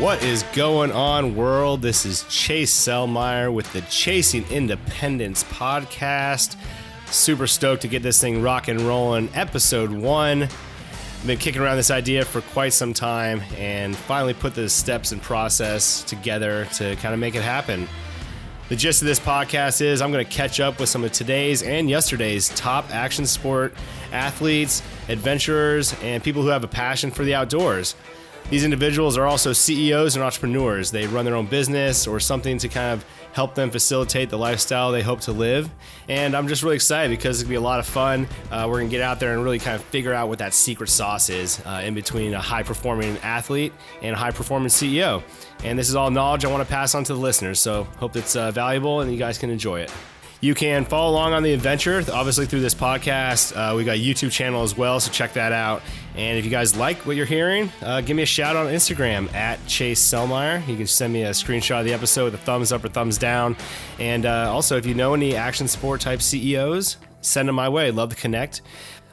What is going on, world? This is Chase Sellmeyer with the Chasing Independence podcast. Super stoked to get this thing rock and rolling. Episode 1. I've been kicking around this idea for quite some time and finally put the steps and process together to kind of make it happen. The gist of this podcast is I'm going to catch up with some of today's and yesterday's top action sport athletes, adventurers, and people who have a passion for the outdoors. These individuals are also CEOs and entrepreneurs. They run their own business or something to kind of help them facilitate the lifestyle they hope to live. And I'm just really excited because it's going to be a lot of fun. We're going to get out there and really kind of figure out what that secret sauce is in between a high-performing athlete and a high-performing CEO. And this is all knowledge I want to pass on to the listeners. So hope it's valuable and you guys can enjoy it. You can follow along on the adventure, obviously through this podcast. We got a YouTube channel as well, so check that out. And if you guys like what you're hearing, give me a shout out on Instagram at Chase Sellmeyer. You can send me a screenshot of the episode with a thumbs up or thumbs down. And also, if you know any action sport type CEOs, send them my way. Love to connect.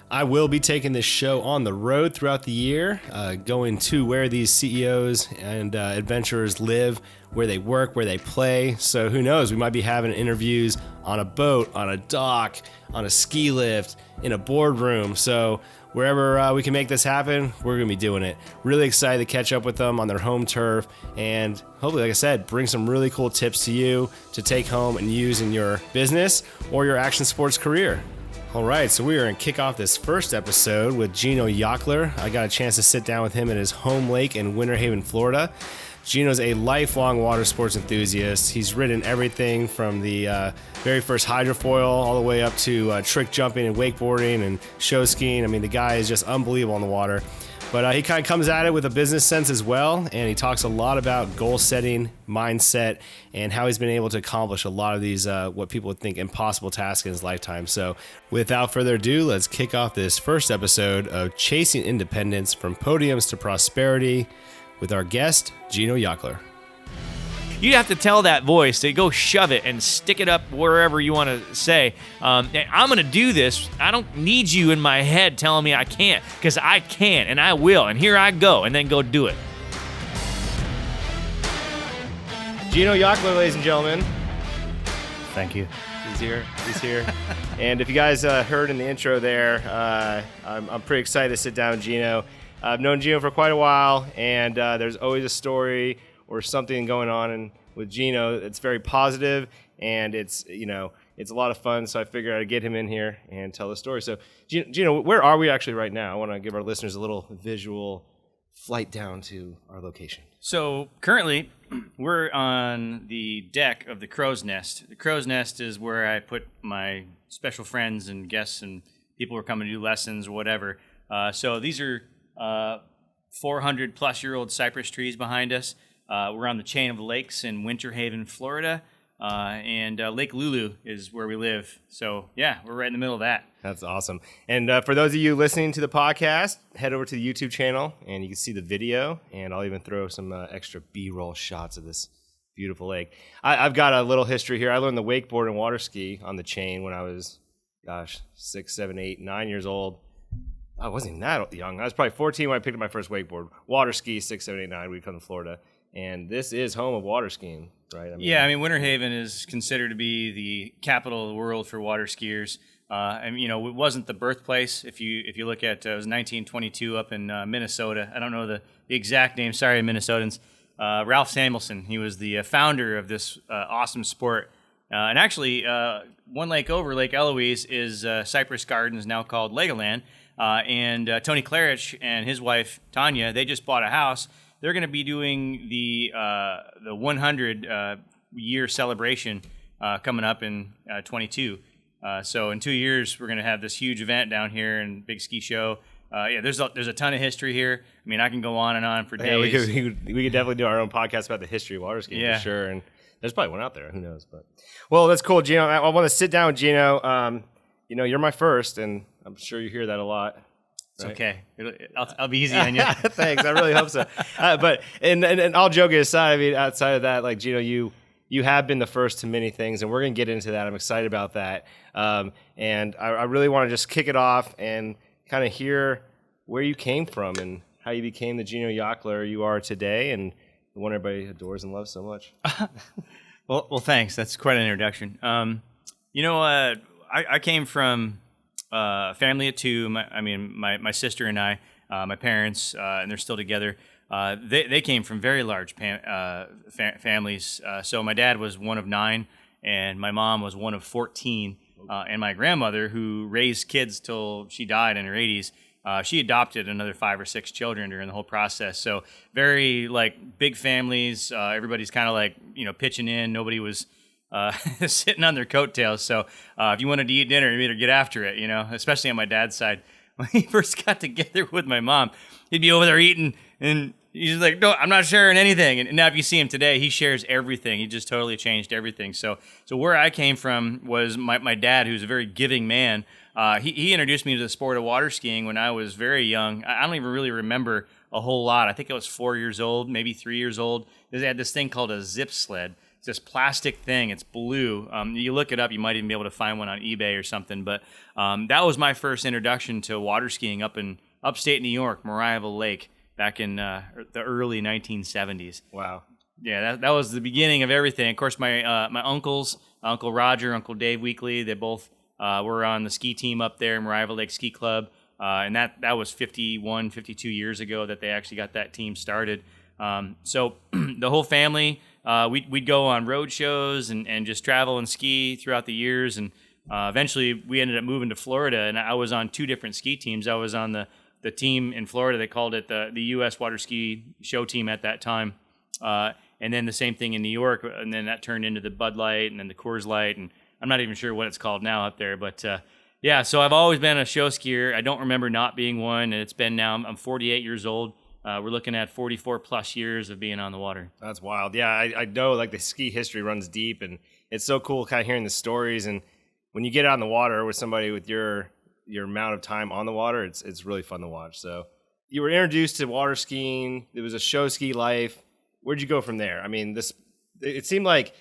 I will be taking this show on the road throughout the year, going to where these CEOs and adventurers live, where they work, where they play. So who knows, we might be having interviews on a boat, on a dock, on a ski lift, in a boardroom. So wherever we can make this happen, we're going to be doing it. Really excited to catch up with them on their home turf and hopefully, like I said, bring some really cool tips to you to take home and use in your business or your action sports career. All right, so we are going to kick off this first episode with Geno Yauchler. I got a chance to sit down with him at his home lake in Winter Haven, Florida. Geno's a lifelong water sports enthusiast. He's ridden everything from the very first hydrofoil all the way up to trick jumping and wakeboarding and show skiing. I mean, the guy is just unbelievable on the water. But he kind of comes at it with a business sense as well, and he talks a lot about goal setting, mindset, and how he's been able to accomplish a lot of these what people would think impossible tasks in his lifetime. So without further ado, let's kick off this first episode of Chasing Independence From Podiums to Prosperity with our guest, Geno Yauchler. You have to tell that voice to go shove it and stick it up wherever you want to say, I'm going to do this. I don't need you in my head telling me I can't, because I can and I will, and here I go, and then go do it. Geno Yauchler, ladies and gentlemen. Thank you. He's here. And if you guys heard in the intro there, I'm pretty excited to sit down with Geno. I've known Geno for quite a while, and there's always a story or something going on with Geno. It's very positive, and it's a lot of fun. So I figured I'd get him in here and tell the story. So Geno, where are we actually right now? I want to give our listeners a little visual flight down to our location. So currently, we're on the deck of the Crow's Nest. The Crow's Nest is where I put my special friends and guests and people who are coming to do lessons or whatever. So these are 400-plus-year-old cypress trees behind us. We're on the chain of lakes in Winter Haven, Florida, and Lake Lulu is where we live. So, yeah, we're right in the middle of that. That's awesome. And for those of you listening to the podcast, head over to the YouTube channel, and you can see the video, and I'll even throw some extra B-roll shots of this beautiful lake. I've got a little history here. I learned the wakeboard and water ski on the chain when I was, 6, 7, 8, 9 years old. I wasn't even that young. I was probably 14 when I picked up my first wakeboard. Water ski, 6, 7, 8, 9. We'd come to Florida. And this is home of water skiing, right? I mean, Winter Haven is considered to be the capital of the world for water skiers. It wasn't the birthplace. If you look at, it was 1922 up in Minnesota. I don't know the exact name. Sorry, Minnesotans. Ralph Samuelson. He was the founder of this awesome sport. And actually, one lake over, Lake Eloise, is Cypress Gardens, now called Legoland. And Tony Klarich and his wife, Tanya, they just bought a house. They're going to be doing the 100-year celebration coming up in 22. So in 2 years, we're going to have this huge event down here and big ski show. There's a ton of history here. I mean, I can go on and on for days. Yeah, we could definitely do our own podcast about the history of water skiing for sure. And there's probably one out there. Who knows? But well, that's cool, Geno. I want to sit down with Geno. You're my first, and I'm sure you hear that a lot. It's okay. I'll be easy on you. Thanks. I really hope so. But all joking aside, I mean, outside of that, like Geno, you have been the first to many things, and we're going to get into that. I'm excited about that. And I really want to just kick it off and kind of hear where you came from and how you became the Geno Yauchler you are today, and the one everybody adores and loves so much. Well, thanks. That's quite an introduction. I came from a family of two. My sister and I, my parents, and they're still together. They came from very large families. So my dad was one of 9, and my mom was one of 14. And my grandmother, who raised kids till she died in her 80s, she adopted another 5 or 6 children during the whole process. So very big families. Everybody's kind of pitching in. Nobody was sitting on their coattails. So if you wanted to eat dinner, you better get after it. Especially on my dad's side. When he first got together with my mom, he'd be over there eating, and he's like, "No, I'm not sharing anything." And now if you see him today, he shares everything. He just totally changed everything. So where I came from was my dad, who's a very giving man. He introduced me to the sport of water skiing when I was very young. I don't even really remember a whole lot. I think I was 4 years old, maybe 3 years old. They had this thing called a zip sled. It's this plastic thing. It's blue. You look it up, you might even be able to find one on eBay or something. But that was my first introduction to water skiing up in upstate New York, Mariahville Lake, back in the early 1970s. Wow. Yeah, that was the beginning of everything. Of course, my uncles, Uncle Roger, Uncle Dave Weekly, they both were on the ski team up there, Mariahville Lake Ski Club. And that was 51, 52 years ago that they actually got that team started. So the whole family, we'd go on road shows and just travel and ski throughout the years. And eventually we ended up moving to Florida, and I was on 2 different ski teams. I was on the team in Florida. They called it the U.S. Water Ski Show Team at that time. And then the same thing in New York, and then that turned into the Bud Light and then the Coors Light, and I'm not even sure what it's called now up there. But yeah, so I've always been a show skier. I don't remember not being one, and it's been now, I'm 48 years old. We're looking at 44 plus years of being on the water. That's wild. Yeah, I know the ski history runs deep, and it's so cool kind of hearing the stories. And when you get out on the water with somebody with your amount of time on the water, it's really fun to watch. So you were introduced to water skiing. It was a show ski life. Where'd you go from there? I mean, it seemed like,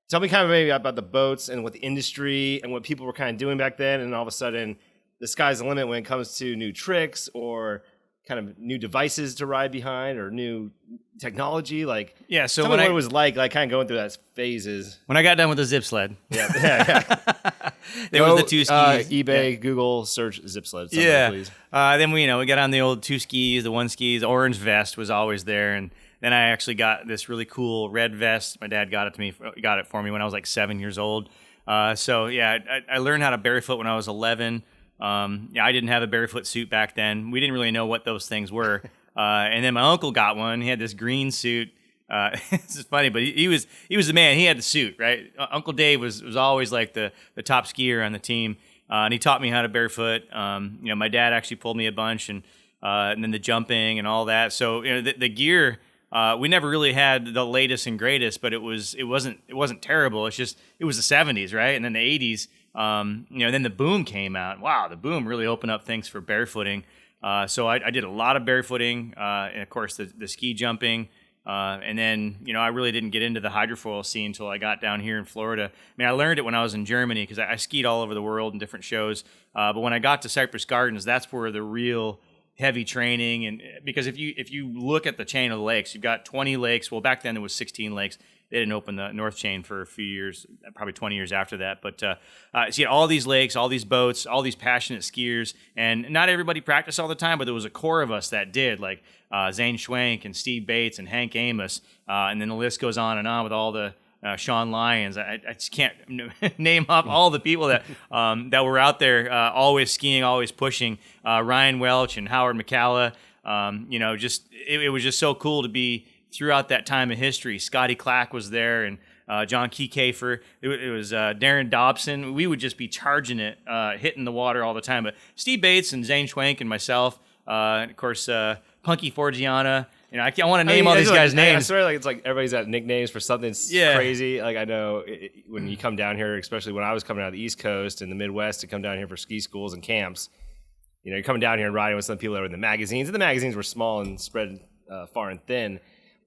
tell me kind of maybe about the boats and what the industry and what people were kind of doing back then. And all of a sudden, the sky's the limit when it comes to new tricks or kind of new devices to ride behind or new technology. So tell me what it was like kind of going through that phases. When I got done with the zip sled. Yeah. There was the 2 skis. eBay, Google, search zip sled. Please. Then we got on the old 2 skis, the 1 skis. The orange vest was always there, and then I actually got this really cool red vest. My dad got it for me when I was 7 years old. I learned how to barefoot when I was 11. I didn't have a barefoot suit back then. We didn't really know what those things were. And then my uncle got one. He had this green suit. It's funny, but he was the man. He had the suit, right? Uncle Dave was always the top skier on the team, and he taught me how to barefoot. My dad actually pulled me a bunch, and then the jumping and all that. So the gear. We never really had the latest and greatest, but it wasn't terrible. It's just it was the 70s, right? And then the 80s, then the boom came out. Wow, the boom really opened up things for barefooting. So I did a lot of barefooting, and of course the ski jumping. And then I really didn't get into the hydrofoil scene until I got down here in Florida. I learned it when I was in Germany because I skied all over the world in different shows. But when I got to Cypress Gardens, that's where the real heavy training, and because if you look at the chain of lakes, you've got 20 lakes. Well, back then there was 16 lakes. They didn't open the North Chain for a few years, probably 20 years after that. But so you had all these lakes, all these boats, all these passionate skiers, and not everybody practiced all the time, but there was a core of us that did, like Zane Schwenk and Steve Bates and Hank Amos, and then the list goes on and on with all the Sean Lyons. I just can't name up all the people that were out there, always skiing, always pushing. Ryan Welch and Howard McCalla. It was just so cool to be throughout that time of history. Scotty Clack was there, and John Keykafer. It was Darren Dobson. We would just be charging it, hitting the water all the time. But Steve Bates and Zane Schwenk and myself, and of course Punky Forgiana. I want to name all these guys' names. I swear, it's like everybody's got nicknames for something crazy. I know when you come down here, especially when I was coming out of the East Coast and the Midwest to come down here for ski schools and camps, you're coming down here and riding with some people that were in the magazines. And the magazines were small and spread far and thin,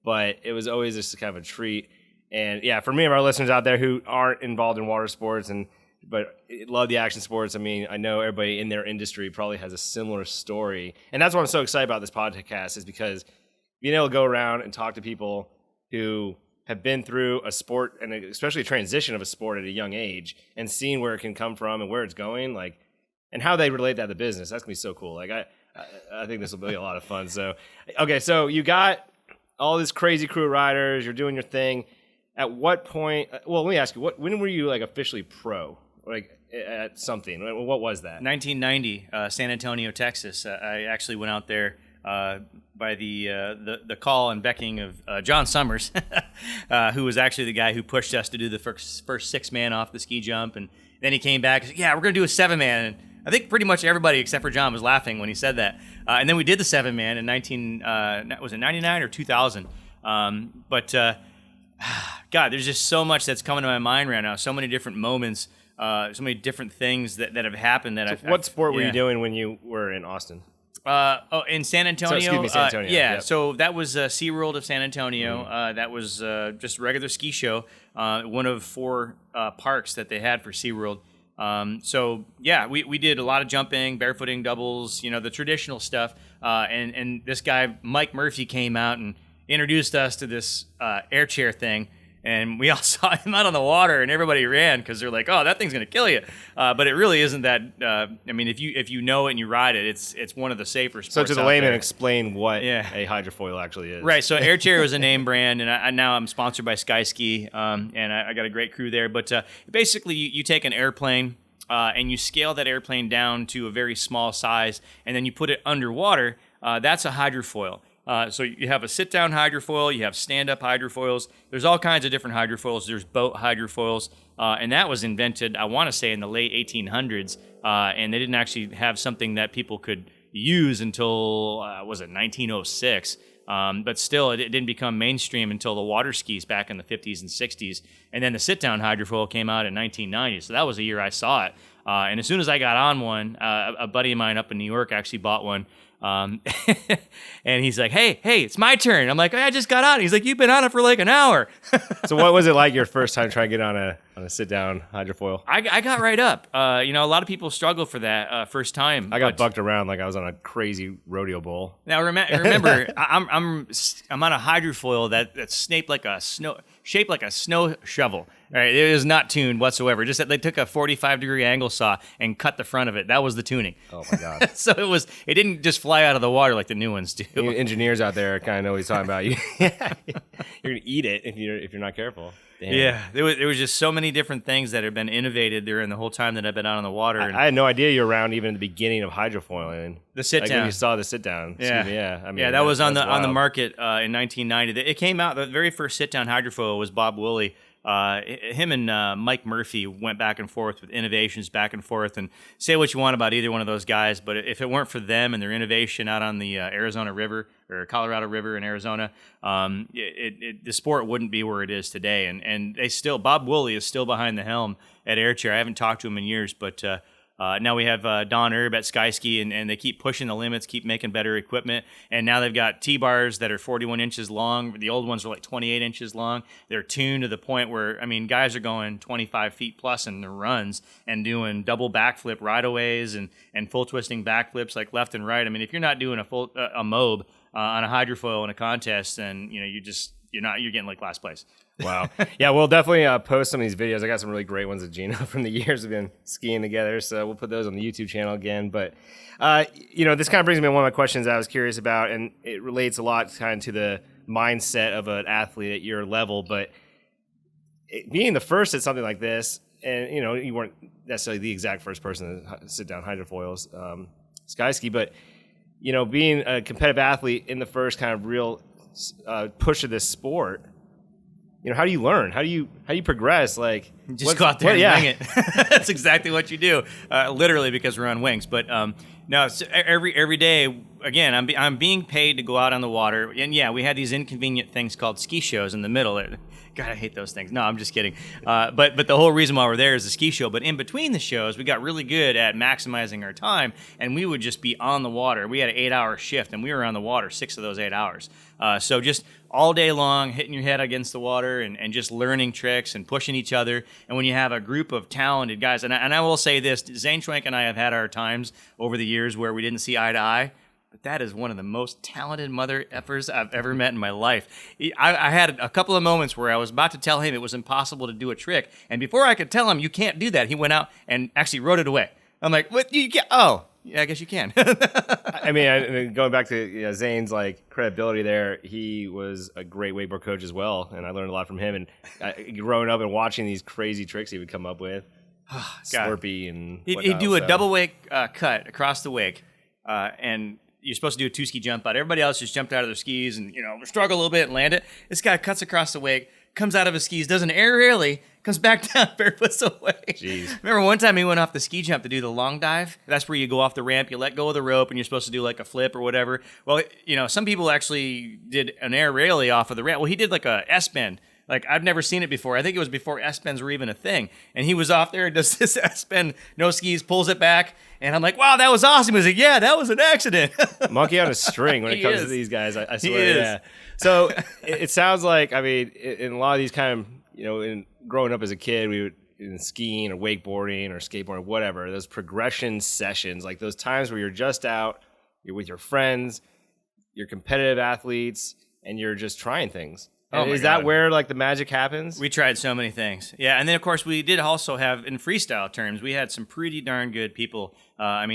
but it was always just kind of a treat. And yeah, for many of our listeners out there who aren't involved in water sports but love the action sports, I know everybody in their industry probably has a similar story. And that's why I'm so excited about this podcast, is because being able to go around and talk to people who have been through a sport and especially a transition of a sport at a young age and seen where it can come from and where it's going, like, and how they relate that to business. That's gonna be so cool. Like I think this will be a lot of fun. So, okay, so you got all this crazy crew of riders. You're doing your thing. At what point? Well, let me ask you. When were you like officially pro? Like at something? What was that? 1990, San Antonio, Texas. I actually went out there by the call and beckoning of John Summers, who was actually the guy who pushed us to do the first 6-man off the ski jump, and then he came back and said, "Yeah, we're gonna do a 7-man." And I think pretty much everybody except for John was laughing when he said that. And then we did the 7-man in 99 or 2000? God, there's just so much that's coming to my mind right now. So many different moments, so many different things that have happened. What sport were you doing when you were in Austin? In San Antonio. So, excuse me, San Antonio. Yep. So that was SeaWorld of San Antonio. That was just a regular ski show, one of 4 parks that they had for SeaWorld. We did a lot of jumping, barefooting, doubles, the traditional stuff. And this guy, Mike Murphy, came out and introduced us to this air chair thing. And we all saw him out on the water, and everybody ran because they're like, "Oh, that thing's gonna kill you." But it really isn't that. If you know it and you ride it, it's one of the safer sports. So to the out layman, there. Explain what a hydrofoil actually is. Right. So air chair was a name brand, and now I'm sponsored by Sky Ski, and I got a great crew there. But basically, you take an airplane. And you scale that airplane down to a very small size, and then you put it underwater. That's a hydrofoil. So you have a sit-down hydrofoil, you have stand-up hydrofoils. There's all kinds of different hydrofoils. There's boat hydrofoils, and that was invented, I want to say, in the late 1800s, and they didn't actually have something that people could use until, 1906? But still, it didn't become mainstream until the water skis back in the 50s and 60s. And then the sit-down hydrofoil came out in 1990. So that was the year I saw it. And as soon as I got on one, a buddy of mine up in New York actually bought one. And he's like, hey, it's my turn. I'm like, I just got on. He's like, you've been on it for like an hour. So what was it like your first time trying to get on a sit-down hydrofoil? I got right up. A lot of people struggle for that first time. I got bucked around like I was on a crazy rodeo bull. Now remember, I'm on a hydrofoil that's shaped like a snow shovel. All right, it is not tuned whatsoever. Just that they took a 45-degree angle saw and cut the front of it. That was the tuning. Oh my God! So it didn't just fly out of the water like the new ones do. You engineers out there kind of know what he's talking about. You're gonna eat it if you're not careful. Damn. Yeah, there was just so many different things that have been innovated during the whole time that I've been out on the water. I had no idea you were around even in the beginning of hydrofoiling. The sit down. When you saw the sit down. That was on the market in 1990. It came out. The very first sit down hydrofoil was Bob Woolley. Him and Mike Murphy went back and forth with innovations back and forth, and say what you want about either one of those guys, but if it weren't for them and their innovation out on the Arizona River or Colorado River in Arizona, the sport wouldn't be where it is today. And Bob Woolley is still behind the helm at Air Chair. I haven't talked to him in years, but now we have Don Erb at Sky Ski, and they keep pushing the limits, keep making better equipment. And now they've got T-bars that are 41 inches long. The old ones are like 28 inches long. They're tuned to the point where, guys are going 25 feet plus in their runs and doing double backflip rideaways and full twisting backflips like left and right. If you're not doing a full a mob on a hydrofoil in a contest, then you're getting like last place. Wow. Yeah, we'll definitely post some of these videos. I got some really great ones of Geno from the years we've been skiing together, so we'll put those on the YouTube channel again. But, this kind of brings me to one of my questions I was curious about, and it relates a lot kind of to the mindset of an athlete at your level. But being the first at something like this, and, you weren't necessarily the exact first person to sit down hydrofoils, sky ski, but, being a competitive athlete in the first kind of real push of this sport, how do you learn? How do you progress? Like, just go out there and wing it. That's exactly what you do, literally, because we're on wings. But no, so every day, again, I'm being paid to go out on the water, and we had these inconvenient things called ski shows in the middle. God, I hate those things. No, I'm just kidding. But the whole reason why we're there is the ski show. But in between the shows, we got really good at maximizing our time, and we would just be on the water. We had an 8-hour shift, and we were on the water 6 of those 8 hours. So just all day long, hitting your head against the water and just learning tricks and pushing each other. And when you have a group of talented guys, and I will say this, Zane Schwenk and I have had our times over the years where we didn't see eye to eye. but that is one of the most talented mother effers I've ever met in my life. I had a couple of moments where I was about to tell him it was impossible to do a trick, and before I could tell him you can't do that, he went out and actually wrote it away. I'm like, what? You can't? Oh, yeah, I guess you can. I mean, going back to Zane's like credibility there, he was a great wakeboard coach as well, and I learned a lot from him. And growing up and watching these crazy tricks he would come up with, Slurpee and he'd do a double wake cut across the wake, and you're supposed to do a 2-ski jump out. Everybody else just jumped out of their skis and struggle a little bit and land it. This guy cuts across the wake, comes out of his skis, does an aerially, comes back down barefoot away. Jeez. Remember one time he went off the ski jump to do the long dive? That's where you go off the ramp, you let go of the rope, and you're supposed to do like a flip or whatever. Well, some people actually did an aerially off of the ramp. Well, he did like a S-bend. Like, I've never seen it before. I think it was before S-bends were even a thing. And he was off there, does this S-bend, no skis, pulls it back. And I'm like, wow, that was awesome. He was like, yeah, that was an accident. Monkey on a string when it comes to these guys, I swear. He is. Yeah. So it sounds like, I mean, in a lot of these kind of, in growing up as a kid, we would, in skiing or wakeboarding or skateboarding, whatever, those progression sessions, like those times where you're just out, you're with your friends, you're competitive athletes, and you're just trying things. Is that where like the magic happens? We tried so many things. Yeah, and then of course we did also have, in freestyle terms, we had some pretty darn good people.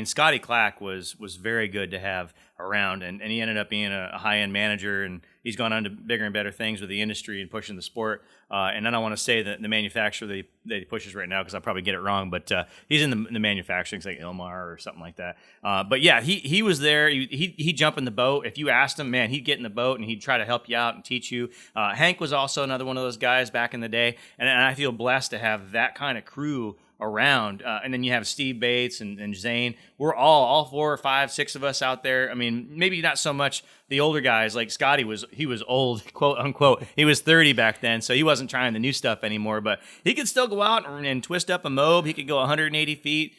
Scotty Clack was very good to have around, and he ended up being a high-end manager, and he's gone on to bigger and better things with the industry and pushing the sport. And I don't want to say that the manufacturer that he pushes right now, because I'll probably get it wrong, but he's in the manufacturing, it's like Ilmar or something like that. But yeah, he was there. He'd jump in the boat. If you asked him, man, he'd get in the boat and he'd try to help you out and teach you. Hank was also another one of those guys back in the day, and I feel blessed to have that kind of crew around. And then you have Steve Bates and Zane. We're all 4 or 5, 6 of us out there. I mean, maybe not so much the older guys. Like Scotty was old, quote unquote. He was 30 back then, so he wasn't trying the new stuff anymore, but he could still go out and twist up a mobe. He could go 180 feet.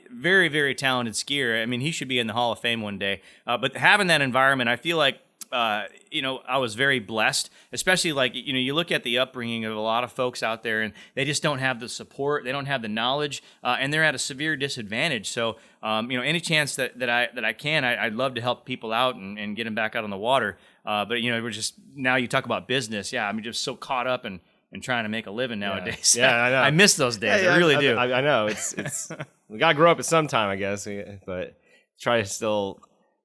Very, very talented skier. I mean, he should be in the Hall of Fame one day. But having that environment, I feel like I was very blessed, especially like, you look at the upbringing of a lot of folks out there and they just don't have the support, they don't have the knowledge, and they're at a severe disadvantage. So, any chance that I can, I'd love to help people out and get them back out on the water. But, we're just, now you talk about business. Yeah, I'm just so caught up and trying to make a living nowadays. Yeah, I know. I miss those days. I really do. I know. It's we got to grow up at some time, I guess, but try to still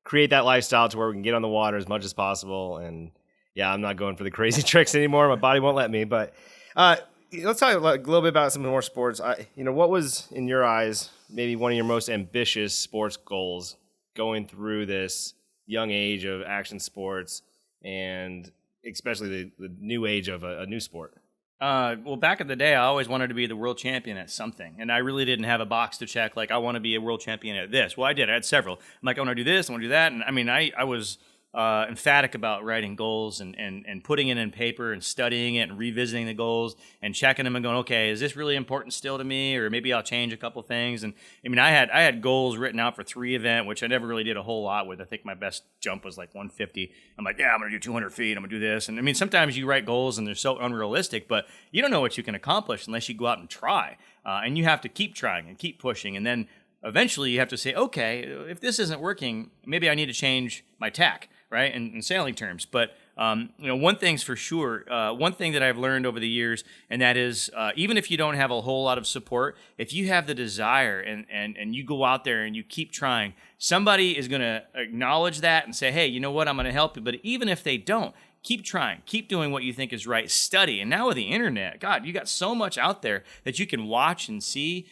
create that lifestyle to where we can get on the water as much as possible. And yeah, I'm not going for the crazy tricks anymore. My body won't let me. But let's talk a little bit about some more sports. What was, in your eyes, maybe one of your most ambitious sports goals going through this young age of action sports, and especially the new age of a new sport? Well, back in the day, I always wanted to be the world champion at something, and I really didn't have a box to check, like, I want to be a world champion at this. Well, I did. I had several. I'm like, I want to do this, I want to do that, and I was emphatic about writing goals and putting it in paper and studying it and revisiting the goals and checking them and going, okay, is this really important still to me, or maybe I'll change a couple things. And I had goals written out for 3 event, which I never really did a whole lot with. I think my best jump was like 150. I'm like, yeah, I'm gonna do 200 feet, I'm gonna do this. And sometimes you write goals and they're so unrealistic, but you don't know what you can accomplish unless you go out and try. And you have to keep trying and keep pushing, and then eventually you have to say, okay, if this isn't working, maybe I need to change my tack, right, in sailing terms. But, one thing's for sure, one thing that I've learned over the years, and that is, even if you don't have a whole lot of support, if you have the desire and you go out there and you keep trying, somebody is going to acknowledge that and say, hey, you know what, I'm going to help you. But even if they don't, keep trying, keep doing what you think is right, study. And now with the internet, God, you got so much out there that you can watch and see.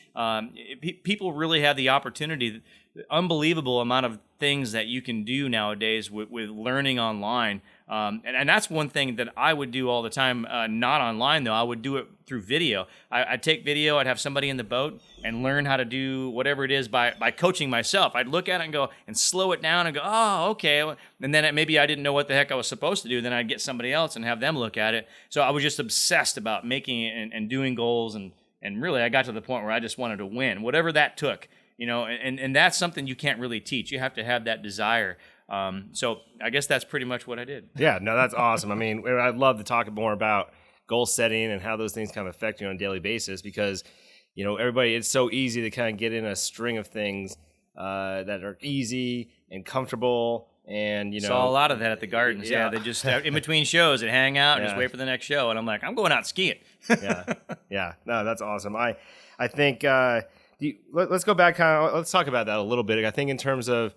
People really have the opportunity, unbelievable amount of things that you can do nowadays with learning online. And that's one thing that I would do all the time, not online though. I would do it through video. I'd take video, I'd have somebody in the boat and learn how to do whatever it is by coaching myself. I'd look at it and go and slow it down and go, oh, okay. And then maybe I didn't know what the heck I was supposed to do. Then I'd get somebody else and have them look at it. So I was just obsessed about making it and doing goals. And really I got to the point where I just wanted to win, whatever that took. And that's something you can't really teach. You have to have that desire. So I guess that's pretty much what I did. Yeah, no, that's awesome. I'd love to talk more about goal setting and how those things kind of affect you on a daily basis, because, everybody, it's so easy to kind of get in a string of things that are easy, and comfortable. And, saw a lot of that at the Gardens. Yeah, they just, in between shows, they'd hang out and just wait for the next show. And I'm like, I'm going out skiing. Yeah. No, that's awesome. I think, let's go back let's talk about that a little bit. I think in terms of,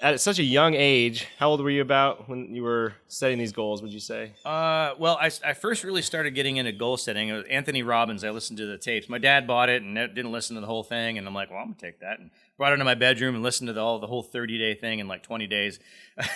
at such a young age, how old were you about when you were setting these goals, would you say? Well, I first really started getting into goal setting. It was Anthony Robbins. I listened to the tapes. My dad bought it and didn't listen to the whole thing. And I'm like, well, I'm going to take that. And brought it into my bedroom and listened to the whole 30-day thing in like 20 days.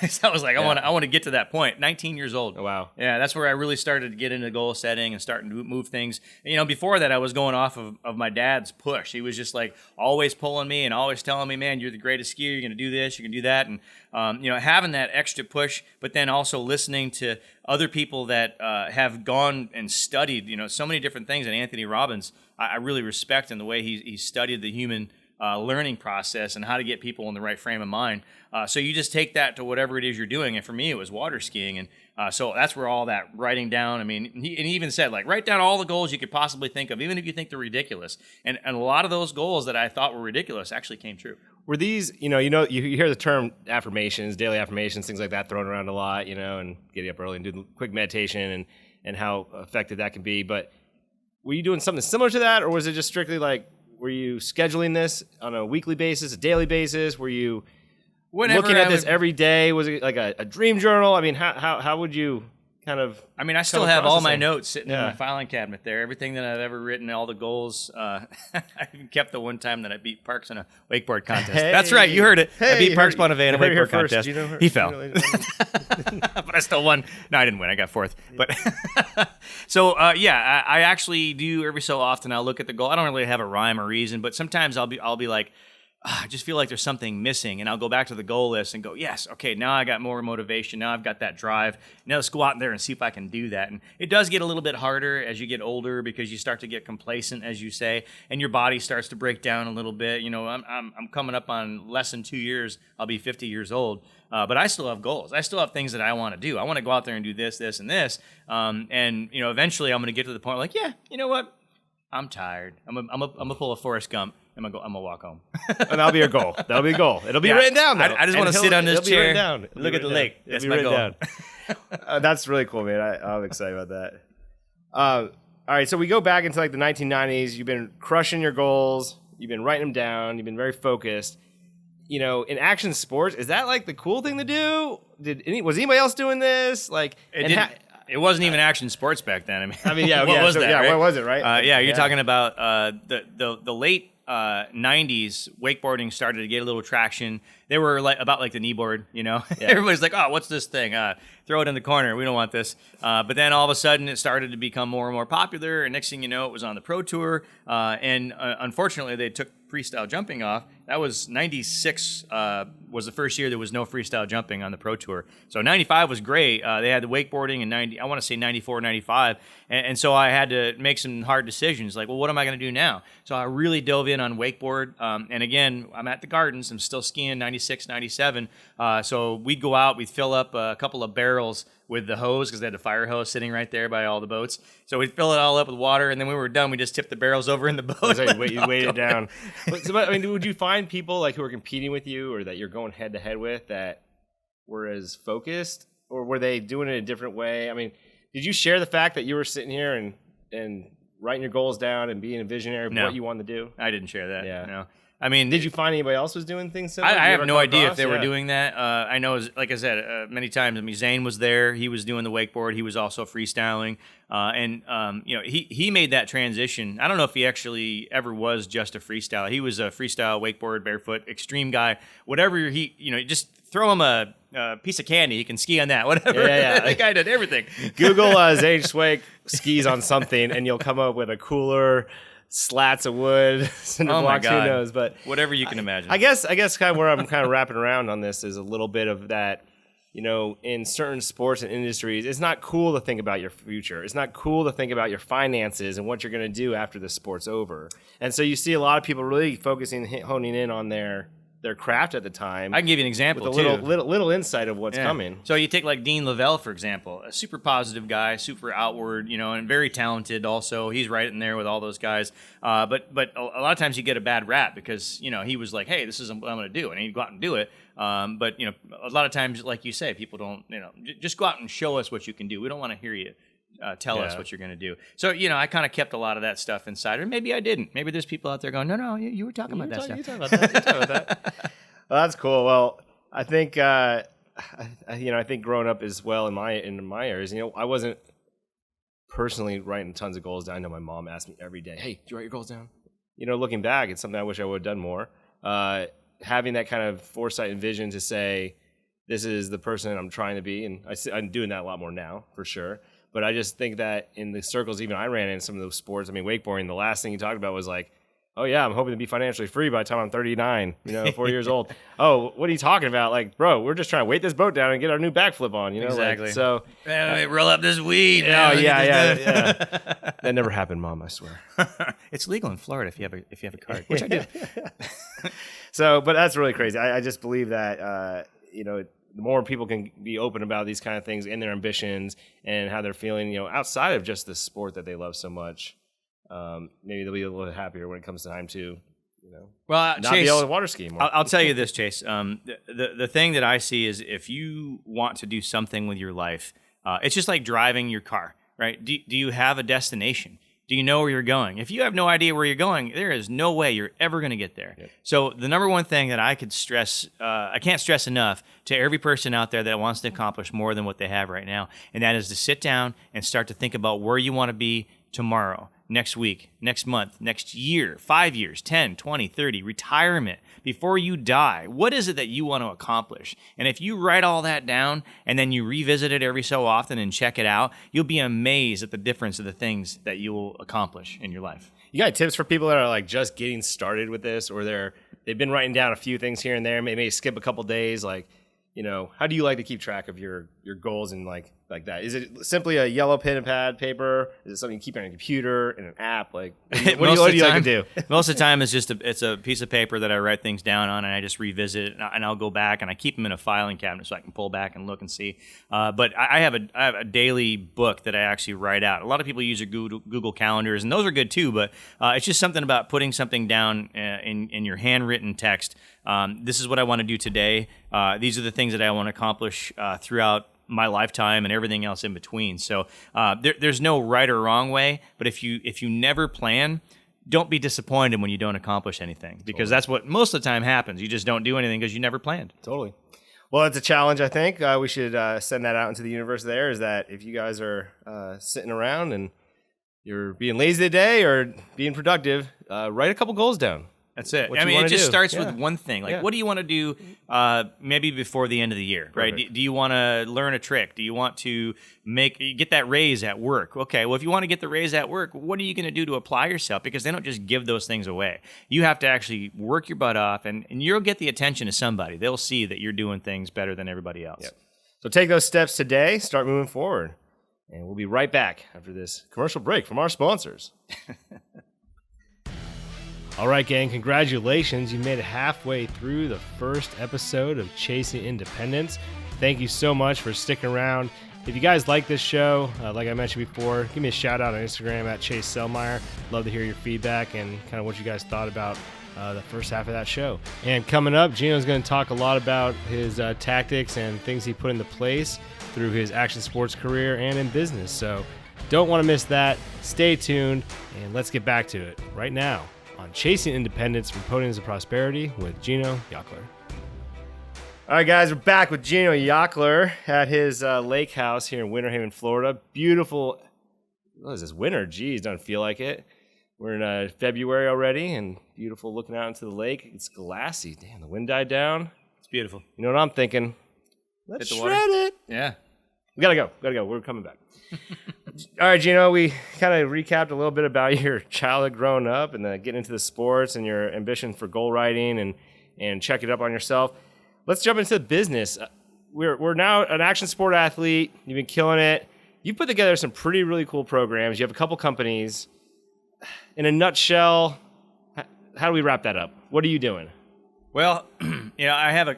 So I was like, I want to get to that point. 19 years old. Oh, wow. Yeah, that's where I really started to get into goal setting and starting to move things. And, before that, I was going off of my dad's push. He was just like always pulling me and always telling me, man, you're the greatest skier. You're going to do this. You can do that. And, having that extra push, but then also listening to other people that have gone and studied, so many different things. And Anthony Robbins, I really respect in the way he studied the human learning process and how to get people in the right frame of mind. So you just take that to whatever it is you're doing. And for me, it was water skiing. And so that's where all that writing down, he even said, like, write down all the goals you could possibly think of, even if you think they're ridiculous. And a lot of those goals that I thought were ridiculous actually came true. Were these, you hear the term affirmations, daily affirmations, things like that thrown around a lot, and getting up early and doing quick meditation and how effective that can be. But were you doing something similar to that, or was it just strictly like, were you scheduling this on a weekly basis, a daily basis? Were you looking at this every day? Was it like a dream journal? I mean, how would you kind of... I still have all my notes sitting in my filing cabinet there. Everything that I've ever written, all the goals. I even kept the one time that I beat Parks in a wakeboard contest. Hey, that's right, you heard it. I beat Parks Bonnevet in a wakeboard contest. He fell. But I still won. No, I didn't win. I got fourth. But so, I actually do every so often. I'll look at the goal. I don't really have a rhyme or reason, but sometimes I'll be like, I just feel like there's something missing, and I'll go back to the goal list and go, yes, okay, now I got more motivation. Now I've got that drive. Now let's go out there and see if I can do that. And it does get a little bit harder as you get older because you start to get complacent, as you say, and your body starts to break down a little bit. I'm coming up on less than 2 years. I'll be 50 years old. But I still have goals. I still have things that I want to do. I want to go out there and do this, this, and this. Eventually I'm going to get to the point like, yeah, you know what? I'm tired. I'm gonna pull a Forrest Gump. I'm gonna walk home. And that'll be your goal. That'll be a goal. It'll be written down, though. I just want to sit on this chair, look at the lake. That's my goal. That's really cool, man. I'm excited about that. All right, so we go back into like the 1990s. You've been crushing your goals. You've been writing them down. You've been very focused. In action sports, is that like the cool thing to do? Was anybody else doing this? Like, it wasn't even action sports back then. What was that? Right? What was it, right? You're talking about the late 90s. Wakeboarding started to get a little traction. They were about like the kneeboard, Everybody's like, oh, what's this thing? Throw it in the corner. We don't want this. But then all of a sudden, it started to become more and more popular. And next thing you know, it was on the Pro Tour. And unfortunately, they took freestyle jumping off. That was 96 was the first year there was no freestyle jumping on the Pro Tour. So 95 was great. They had the wakeboarding in 94, 95. And so I had to make some hard decisions like, well, what am I going to do now? So I really dove in on wakeboard. And again, I'm at the Gardens. I'm still skiing 96, 97. So we'd go out, we'd fill up a couple of barrels with the hose because they had the fire hose sitting right there by all the boats. So we'd fill it all up with water, and then when we were done, we just tipped the barrels over in the boat. You weighed it down. Would you find people like who are competing with you or that you're going head to head with that were as focused, or were they doing it a different way? Did you share the fact that you were sitting here and writing your goals down and being a visionary of what you wanted to do? I didn't share that. Yeah. No. Did you find anybody else was doing things similar? I have no idea if they were doing that. I know, like I said, many times. Zane was there. He was doing the wakeboard. He was also freestyling. He made that transition. I don't know if he actually ever was just a freestyle. He was a freestyle, wakeboard, barefoot, extreme guy. Whatever just throw him a piece of candy. He can ski on that. Whatever. Yeah. That guy did everything. Google Zane Schweik skis on something, and you'll come up with a cooler slats of wood, cinder blocks, who knows? But whatever you can imagine. I guess kind of where I'm kind of wrapping around on this is a little bit of that. In certain sports and industries, it's not cool to think about your future. It's not cool to think about your finances and what you're going to do after the sport's over. And so you see a lot of people really honing in on their craft at the time. I can give you an example with a little insight of what's coming. So you take like Dean Lavelle, for example, a super positive guy, super outward, and very talented also. He's right in there with all those guys. But a lot of times you get a bad rap because, he was like, hey, this is what I'm going to do. And he'd go out and do it. But a lot of times, like you say, people don't. Just go out and show us what you can do. We don't want to hear you tell us what you're going to do. So I kind of kept a lot of that stuff inside, or maybe I didn't. Maybe there's people out there going, no, you were talking about that stuff. You talking about that. You talking about that. Well, that's cool. Well, I think I think growing up as well in my areas, I wasn't personally writing tons of goals down. I know my mom asked me every day, "Hey, do you write your goals down?" Looking back, it's something I wish I would have done more. Having that kind of foresight and vision to say, this is the person I'm trying to be, and I'm doing that a lot more now, for sure. But I just think that in the circles even I ran in some of those sports, wakeboarding, the last thing you talked about was like, oh yeah, I'm hoping to be financially free by the time I'm 39, 4 years old. Oh, what are you talking about? Like, bro, we're just trying to weight this boat down and get our new backflip on, Exactly. So roll up this weed. Oh yeah. That never happened, Mom, I swear. It's legal in Florida if you have a card, which I do. So, but that's really crazy. I just believe that the more people can be open about these kind of things and their ambitions and how they're feeling, outside of just the sport that they love so much, maybe they'll be a little happier when it comes time to, not Chase, be able to water ski more. I'll tell you this, Chase. The thing that I see is if you want to do something with your life, it's just like driving your car, right? Do you have a destination? Do you know where you're going? If you have no idea where you're going, there is no way you're ever going to get there. Yep. So the number one thing that I could stress, I can't stress enough to every person out there that wants to accomplish more than what they have right now, and that is to sit down and start to think about where you want to be tomorrow, next week, next month, next year, 5 years, 10, 20, 30, retirement, before you die. What is it that you want to accomplish? And if you write all that down and then you revisit it every so often and check it out, you'll be amazed at the difference of the things that you will accomplish in your life. You got tips for people that are like just getting started with this, or they've been writing down a few things here and there, maybe skip a couple days, like, how do you like to keep track of your goals and like that? Is it simply a yellow pen and pad paper? Is it something you keep on a computer in an app? Like, what do you like to do? Most of the time, it's a piece of paper that I write things down on, and I just revisit it, and I'll go back and I keep them in a filing cabinet so I can pull back and look and see. But I have a daily book that I actually write out. A lot of people use Google calendars, and those are good too. But it's just something about putting something down in your handwritten text. This is what I want to do today. These are the things that I want to accomplish throughout my lifetime and everything else in between. So there's no right or wrong way, but if you never plan, don't be disappointed when you don't accomplish anything, because that's what most of the time happens. You just don't do anything because you never planned. Totally. Well, it's a challenge, I think. We should send that out into the universe there, is that if you guys are sitting around and you're being lazy today or being productive, write a couple goals down. That's it. It just starts with one thing. Like, what do you want to do maybe before the end of the year, right? Do you want to learn a trick? Do you want to get that raise at work? Okay, well, if you want to get the raise at work, what are you going to do to apply yourself? Because they don't just give those things away. You have to actually work your butt off, and you'll get the attention of somebody. They'll see that you're doing things better than everybody else. Yep. So take those steps today, start moving forward, and we'll be right back after this commercial break from our sponsors. All right, gang, congratulations. You made it halfway through the first episode of Chasing Independence. Thank you so much for sticking around. If you guys like this show, like I mentioned before, give me a shout out on Instagram at Chase Sellmeyer. Love to hear your feedback and kind of what you guys thought about the first half of that show. And coming up, Geno's going to talk a lot about his tactics and things he put into place through his action sports career and in business. So don't want to miss that. Stay tuned, and let's get back to it right now on Chasing Independence From Podiums of Prosperity with Geno Yauchler. All right, guys, we're back with Geno Yauchler at his lake house here in Winter Haven, Florida. Beautiful. What is this, winter? Geez, doesn't feel like it. We're in February already, and beautiful looking out into the lake. It's glassy. Damn, the wind died down. It's beautiful. You know what I'm thinking? Let's shred it. Yeah. We gotta go. We're coming back. All right, Geno, we kind of recapped a little bit about your childhood growing up and getting into the sports and your ambition for goal writing and check it up on yourself. Let's jump into the business. We're now an action sport athlete. You've been killing it. You put together some really cool programs. You have a couple companies. In a nutshell, how do we wrap that up? What are you doing? Well, I have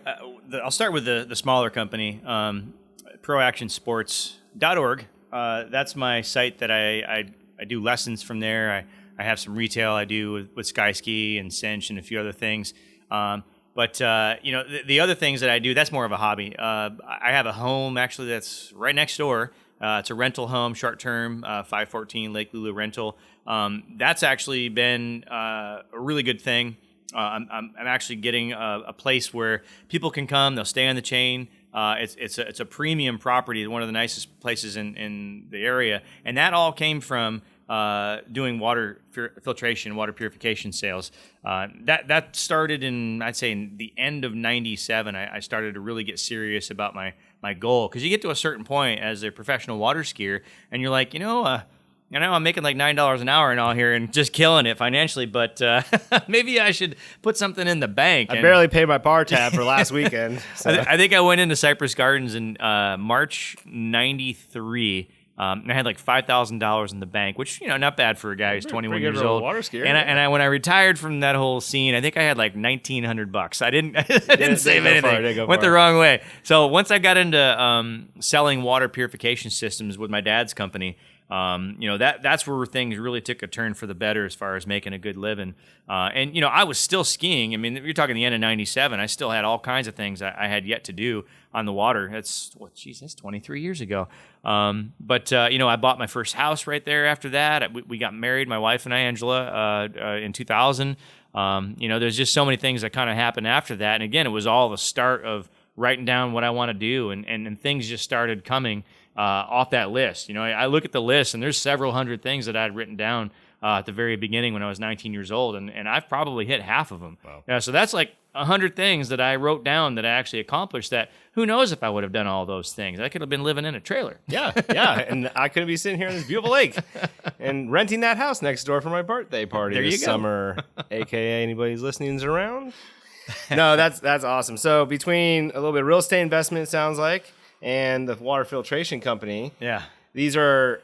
I'll start with the smaller company, proactionsports.org. That's my site that I do lessons from there. I have some retail I do with Sky Ski and Cinch and a few other things. But But the other things that I do, that's more of a hobby. I have a home actually that's right next door. It's a rental home, short term, 514 Lake Lulu rental. That's actually been a really good thing. I'm actually getting a place where people can come. They'll stay on the chain. It's a premium property, one of the nicest places in the area, and that all came from doing water filtration, water purification sales. That started I'd say in the end of '97. I started to really get serious about my goal, because you get to a certain point as a professional water skier, and you're like, I'm making like $9 an hour and all here and just killing it financially, but maybe I should put something in the bank. I barely paid my bar tab for last weekend. So. I think I went into Cypress Gardens in March '93. And I had like $5,000 in the bank, which, not bad for a guy who's 21 years old. Water skier. And when I retired from that whole scene, I think I had like $1,900. I didn't save anything. Went the wrong way. So once I got into selling water purification systems with my dad's company, that's where things really took a turn for the better as far as making a good living. And I was still skiing. I mean, you're talking the end of '97. I still had all kinds of things I had yet to do on the water. That's 23 years ago. But I bought my first house right there after that. We got married, my wife and I, Angela, in 2000. There's just so many things that kind of happened after that. And again, it was all the start of writing down what I want to do, and things just started coming off that list. I look at the list, and there's several hundred things that I'd written down at the very beginning when I was 19 years old, and I've probably hit half of them. Wow. So that's like 100 things that I wrote down that I actually accomplished, that who knows if I would have done all those things. I could have been living in a trailer. Yeah, and I could be sitting here in this beautiful lake and renting that house next door for my birthday party this summer, a.k.a. anybody's listening's around. No, that's awesome. So between a little bit of real estate investment, it sounds like, and the water filtration company, these are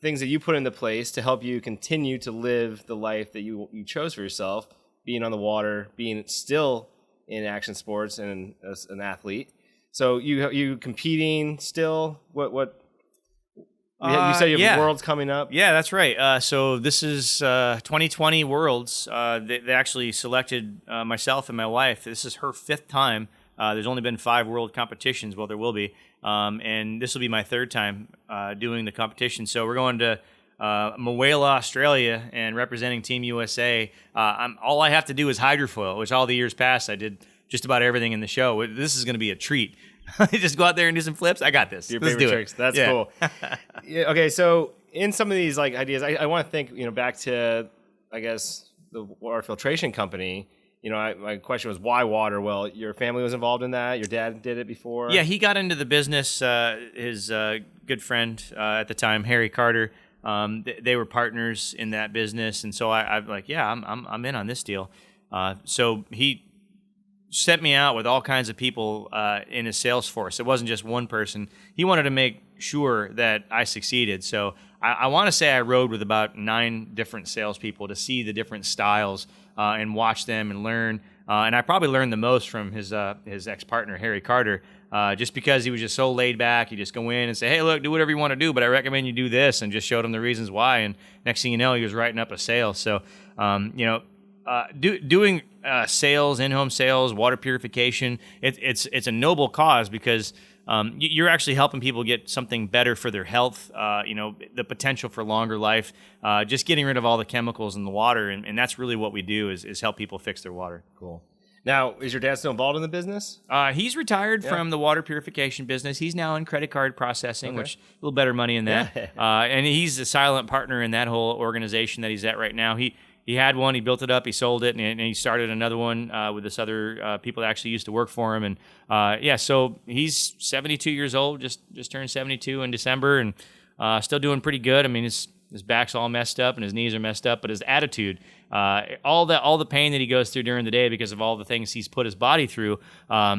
things that you put into place to help you continue to live the life that you chose for yourself, being on the water, being still in action sports and as an athlete. So you competing still? What? You said you have Worlds coming up. Yeah, that's right. So this is 2020 Worlds. They actually selected myself and my wife. This is her 5th time. There's only been 5 world competitions. Well, there will be. And this will be my 3rd time doing the competition. So we're going to Moala, Australia, and representing Team USA. All I have to do is hydrofoil, which all the years past I did just about everything in the show. This is going to be a treat. Just go out there and do some flips. I got this. Your favorite tricks. That's cool. Okay, so in some of these ideas, I want to think back to, I guess, the water filtration company. My question was, why water? Well, your family was involved in that. Your dad did it before. Yeah, he got into the business. His good friend at the time, Harry Carter, they were partners in that business, and so I'm like, I'm in on this deal. So he sent me out with all kinds of people in his sales force. It wasn't just one person. He wanted to make sure that I succeeded. So I want to say I rode with about 9 different salespeople to see the different styles and watch them and learn. And I probably learned the most from his ex-partner, Harry Carter, just because he was just so laid back. You just go in and say, hey, look, do whatever you want to do, but I recommend you do this, and just showed him the reasons why. And next thing you know, he was writing up a sale. So, doing sales, in-home sales, water purification, it's a noble cause, because you're actually helping people get something better for their health, the potential for longer life, just getting rid of all the chemicals in the water. And that's really what we do is help people fix their water. Cool. Now, is your dad still involved in the business? He's retired from the water purification business. He's now in credit card processing, which a little better money in that. And he's a silent partner in that whole organization that he's at right now. He had one, he built it up, he sold it, and he started another one with this other people that actually used to work for him. And so he's 72 years old, just turned 72 in December, and still doing pretty good. I mean, his back's all messed up and his knees are messed up, but his attitude, all the pain that he goes through during the day because of all the things he's put his body through,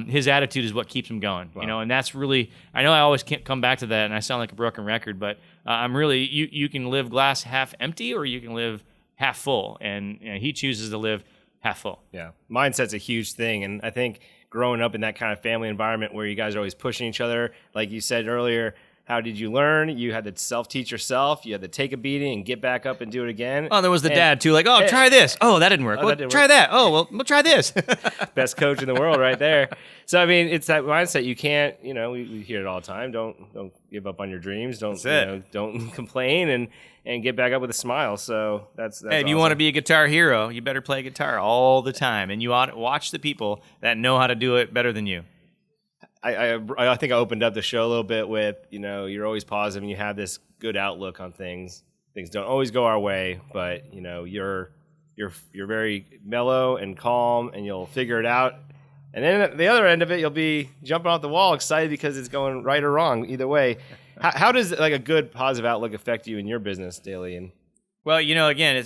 his attitude is what keeps him going. Wow. And that's really, I know I always can't come back to that, and I sound like a broken record, but I'm really, you can live glass half empty, or you can live half full, and he chooses to live half full. Yeah, mindset's a huge thing, and I think growing up in that kind of family environment where you guys are always pushing each other, like you said earlier, How did you learn? You had to self-teach yourself. You had to take a beating and get back up and do it again. Oh, there was the dad too, like, oh, try this. Oh, that didn't work. Well, try that. Oh, well, we'll try this. Best coach in the world right there. So, I mean, it's that mindset. You can't, we hear it all the time. Don't give up on your dreams. Don't complain and get back up with a smile. So that's hey, if awesome. you want to be a guitar hero, you better play guitar all the time. And you ought to watch the people that know how to do it better than you. I think I opened up the show a little bit with, you're always positive and you have this good outlook on things. Things don't always go our way, but you're very mellow and calm, and you'll figure it out. And then at the other end of it, you'll be jumping off the wall, excited because it's going right or wrong either way. How does like a good positive outlook affect you in your business daily? And well, again,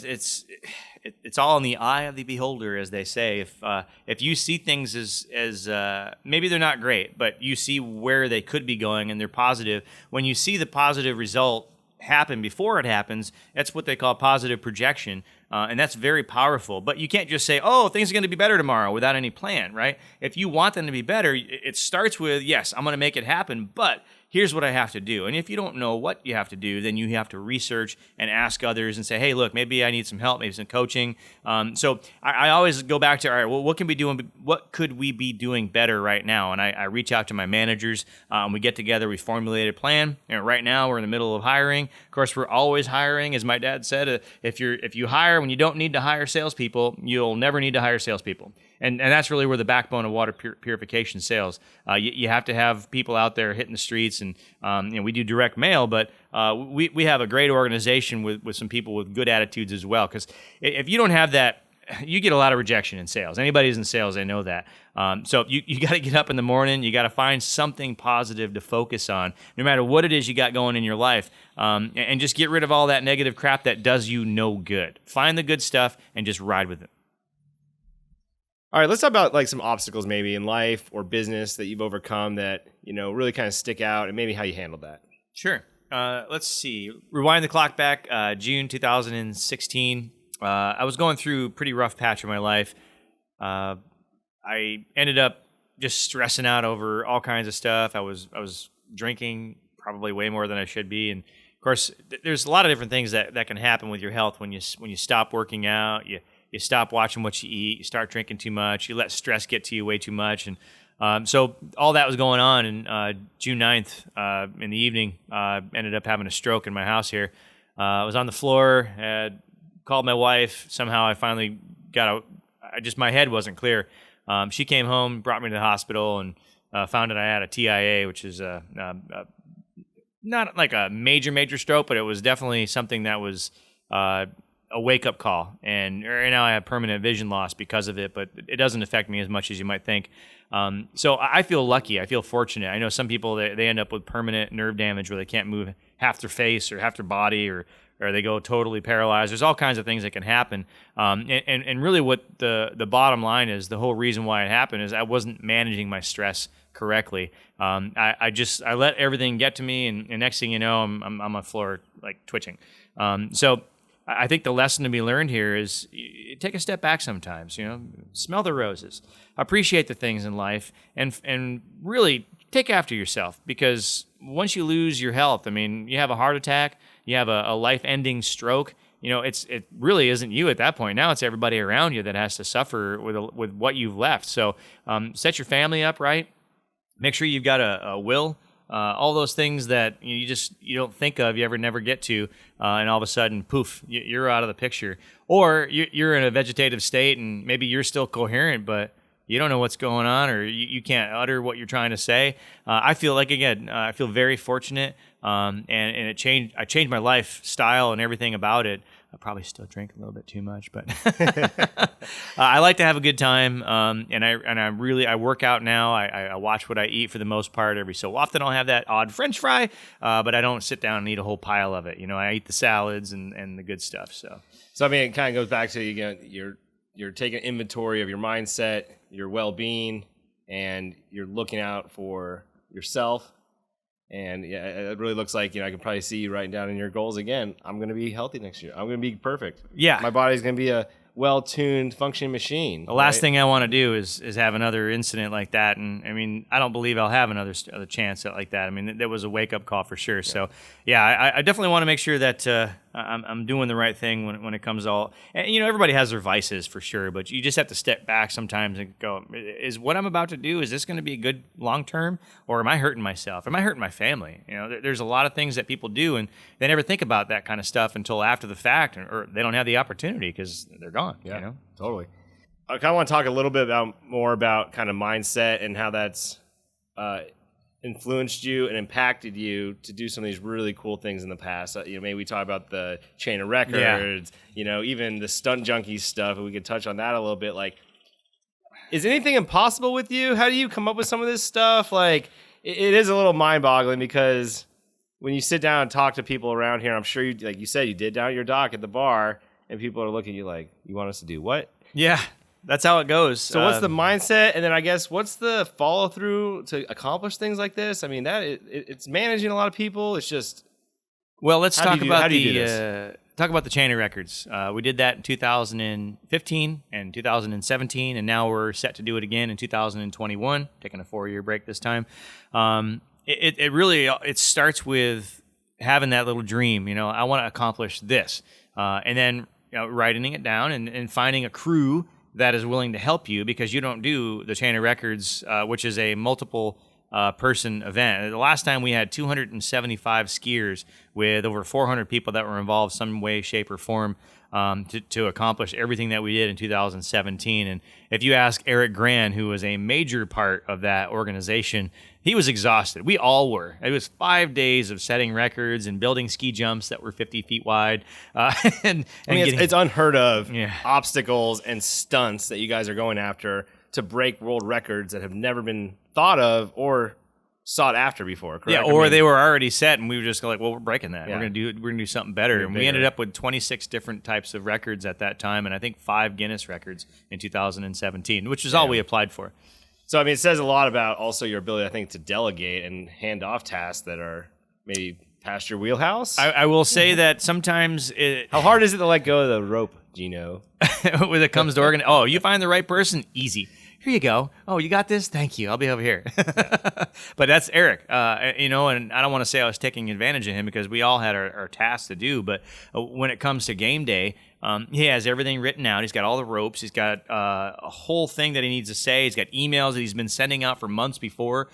it's all in the eye of the beholder, as they say. If you see things as maybe they're not great, but you see where they could be going and they're positive, when you see the positive result happen before it happens, that's what they call positive projection. And that's very powerful. But you can't just say, oh, things are going to be better tomorrow without any plan, right? If you want them to be better, it starts with, yes, I'm going to make it happen, but here's what I have to do. And if you don't know what you have to do, then you have to research and ask others and say, hey, look, maybe I need some help, maybe some coaching. So I always go back to, all right, well, what could we be doing better right now? And I reach out to my managers. We get together, we formulate a plan. And right now we're in the middle of hiring. Of course, we're always hiring. As my dad said, if you hire when you don't need to hire salespeople, you'll never need to hire salespeople. And that's really where the backbone of water purification sales. You have to have people out there hitting the streets, and we do direct mail, but we have a great organization with some people with good attitudes as well. Because if you don't have that, you get a lot of rejection in sales. Anybody who's in sales, they know that. So you got to get up in the morning. You got to find something positive to focus on, no matter what it is you got going in your life, and just get rid of all that negative crap that does you no good. Find the good stuff and just ride with it. all right, let's talk about like some obstacles maybe in life or business that you've overcome that, really kind of stick out, and maybe how you handled that. Sure. Let's see. Rewind the clock back, June 2016. I was going through a pretty rough patch of my life. I ended up just stressing out over all kinds of stuff. I was drinking probably way more than I should be, and of course, there's a lot of different things that can happen with your health when you stop working out. You stop watching what you eat. You start drinking too much. You let stress get to you way too much, and so all that was going on. And June 9th in the evening, ended up having a stroke in my house here. I was on the floor. Had called my wife. Somehow I finally got out. My head wasn't clear. She came home, brought me to the hospital, and found that I had a TIA, which is not like a major stroke, but it was definitely something that was a wake-up call. And right now I have permanent vision loss because of it, but it doesn't affect me as much as you might think. So I feel lucky. I feel fortunate. I know some people, they end up with permanent nerve damage where they can't move half their face or half their body, or they go totally paralyzed. There's all kinds of things that can happen. And really what the bottom line is, the whole reason why it happened is I wasn't managing my stress correctly. I let everything get to me, and next thing you know, I'm on the floor like twitching. So I think the lesson to be learned here is take a step back sometimes, smell the roses, appreciate the things in life, and really take after yourself, because once you lose your health, you have a heart attack, you have a life-ending stroke, it really isn't you at that point. Now it's everybody around you that has to suffer with what you've left. So set your family up right. Make sure you've got a will. All those things that you don't think of, you never get to, and all of a sudden, poof, you're out of the picture. Or you're in a vegetative state, and maybe you're still coherent, but you don't know what's going on, or you can't utter what you're trying to say. I feel like, again, I feel very fortunate, and it changed. I changed my lifestyle and everything about it. I probably still drink a little bit too much, but I like to have a good time. And I work out now. I watch what I eat for the most part. Every so often I'll have that odd French fry, but I don't sit down and eat a whole pile of it. I eat the salads and the good stuff. So it kind of goes back to, you're taking inventory of your mindset, your well-being, and you're looking out for yourself. And yeah, it really looks like, I can probably see you writing down in your goals again, I'm going to be healthy next year. I'm going to be perfect. Yeah. My body's going to be a well-tuned, functioning machine. The last thing I want to do is have another incident like that, and I mean, I don't believe I'll have another chance like that. I mean, that was a wake-up call for sure. Yeah. So, yeah, I definitely want to make sure that I'm doing the right thing when it comes to all. And, everybody has their vices for sure, but you just have to step back sometimes and go, is what I'm about to do, is this going to be good long-term, or am I hurting myself? Am I hurting my family? There's a lot of things that people do, and they never think about that kind of stuff until after the fact, or they don't have the opportunity because they're gone. Yeah, totally. I kind of want to talk a little bit more about kind of mindset and how that's influenced you and impacted you to do some of these really cool things in the past. Maybe we talk about the chain of records, even the stunt junkie stuff, and we could touch on that a little bit. Like, is anything impossible with you? How do you come up with some of this stuff? Like, it is a little mind-boggling because when you sit down and talk to people around here, I'm sure you, like you said, you did down at your dock at the bar, and people are looking at you like, you want us to do what? Yeah, that's how it goes. So what's the mindset? And then I guess what's the follow through to accomplish things like this? I mean, it's managing a lot of people. It's just... Well, let's talk about the chain of records. We did that in 2015 and 2017, and now we're set to do it again in 2021, taking a 4-year break this time. It really starts with having that little dream. I want to accomplish this, and then writing it down and finding a crew that is willing to help you, because you don't do the chain of records, which is a multiple person event. The last time we had 275 skiers with over 400 people that were involved some way, shape, or form to accomplish everything that we did in 2017. And if you ask Eric Gran, who was a major part of that organization, he was exhausted. We all were. It was 5 days of setting records and building ski jumps that were 50 feet wide. It's unheard of obstacles and stunts that you guys are going after to break world records that have never been thought of or sought after before, correct? Yeah, or they were already set, and we were just like, well, we're breaking that. Yeah. We're gonna do something better. And we ended up with 26 different types of records at that time, and I think 5 Guinness records in 2017, which is all we applied for. So, I mean, it says a lot about also your ability, I think, to delegate and hand off tasks that are maybe past your wheelhouse. I will say that sometimes how hard is it to let go of the rope, Geno? When it comes to you find the right person, easy. Here you go. Oh, you got this? Thank you. I'll be over here. But that's Eric, and I don't want to say I was taking advantage of him because we all had our tasks to do. But when it comes to game day, he has everything written out. He's got all the ropes. He's got a whole thing that he needs to say. He's got emails that he's been sending out for months before.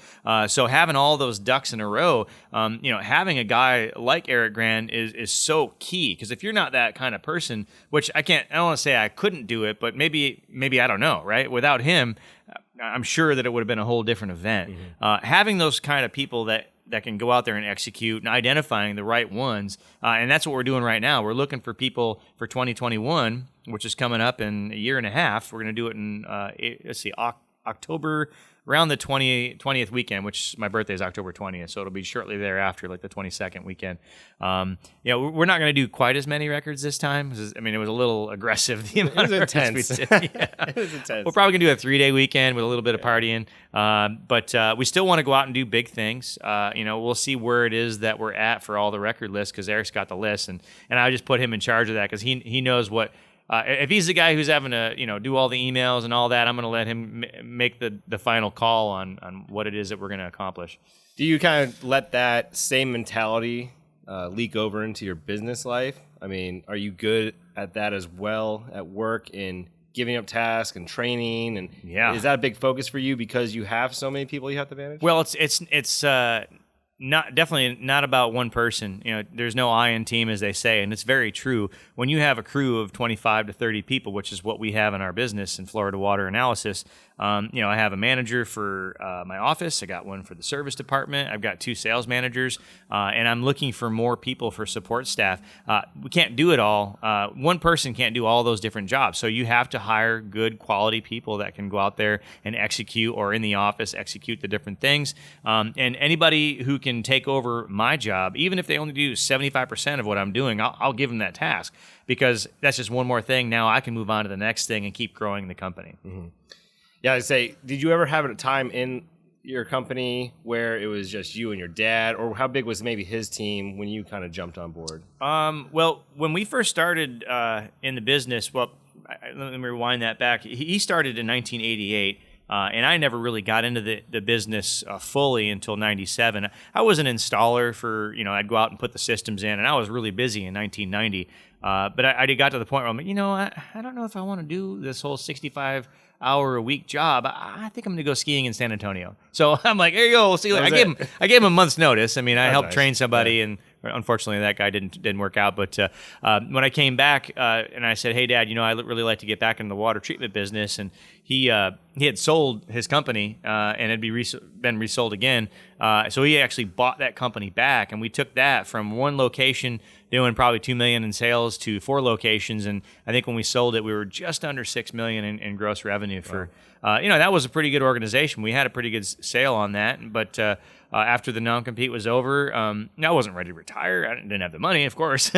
So having all those ducks in a row, having a guy like Eric Gran is so key, because if you're not that kind of person, which I don't want to say I couldn't do it, but maybe I don't know, right? Without him, I'm sure that it would have been a whole different event. Mm-hmm. Having those kind of people that can go out there and execute and identifying the right ones. And that's what we're doing right now. We're looking for people for 2021, which is coming up in a year and a half. We're going to do it in, October, around the 20th weekend, which my birthday is October 20th. So it'll be shortly thereafter, like the 22nd weekend. We're not going to do quite as many records this time. It was a little aggressive. The amount of intense. We did. Yeah. It was intense. We're probably going to do a 3-day weekend with a little bit of partying. But we still want to go out and do big things. We'll see where it is that we're at for all the record lists, because Eric's got the list. And I just put him in charge of that because he knows what. If he's the guy who's having to, do all the emails and all that, I'm going to let him make the final call on what it is that we're going to accomplish. Do you kind of let that same mentality leak over into your business life? I mean, are you good at that as well at work in giving up tasks and training? And is that a big focus for you because you have so many people you have to manage? Well, it's definitely not about one person. There's no I in team, as they say, and it's very true. When you have a crew of 25 to 30 people, which is what we have in our business in Florida Water Analysis, I have a manager for my office. I got one for the service department. I've got 2 sales managers, and I'm looking for more people for support staff. We can't do it all. One person can't do all those different jobs. So you have to hire good quality people that can go out there and execute, or in the office, execute the different things. And anybody who can take over my job, even if they only do 75% of what I'm doing, I'll give them that task, because that's just one more thing. Now I can move on to the next thing and keep growing the company. Mm-hmm. Yeah, I'd say, did you ever have a time in your company where it was just you and your dad, or how big was maybe his team when you kind of jumped on board? Well, when we first started in the business, let me rewind that back. He started in 1988. And I never really got into the business fully until 97. I was an installer for, I'd go out and put the systems in, and I was really busy in 1990. But I got to the point where I'm like, I don't know if I want to do this whole 65-hour-a-week job. I think I'm going to go skiing in San Antonio. So I'm like, here you go. See, I gave him a month's notice. I mean, I helped train somebody, and unfortunately that guy didn't work out. But when I came back and I said, hey, Dad, I'd really like to get back in the water treatment business, and he had sold his company and had been resold again. So he actually bought that company back, and we took that from one location doing probably $2 million in sales to 4 locations. And I think when we sold it, we were just under $6 million in gross revenue for, that was a pretty good organization. We had a pretty good sale on that. But after the non-compete was over, I wasn't ready to retire. I didn't have the money, of course.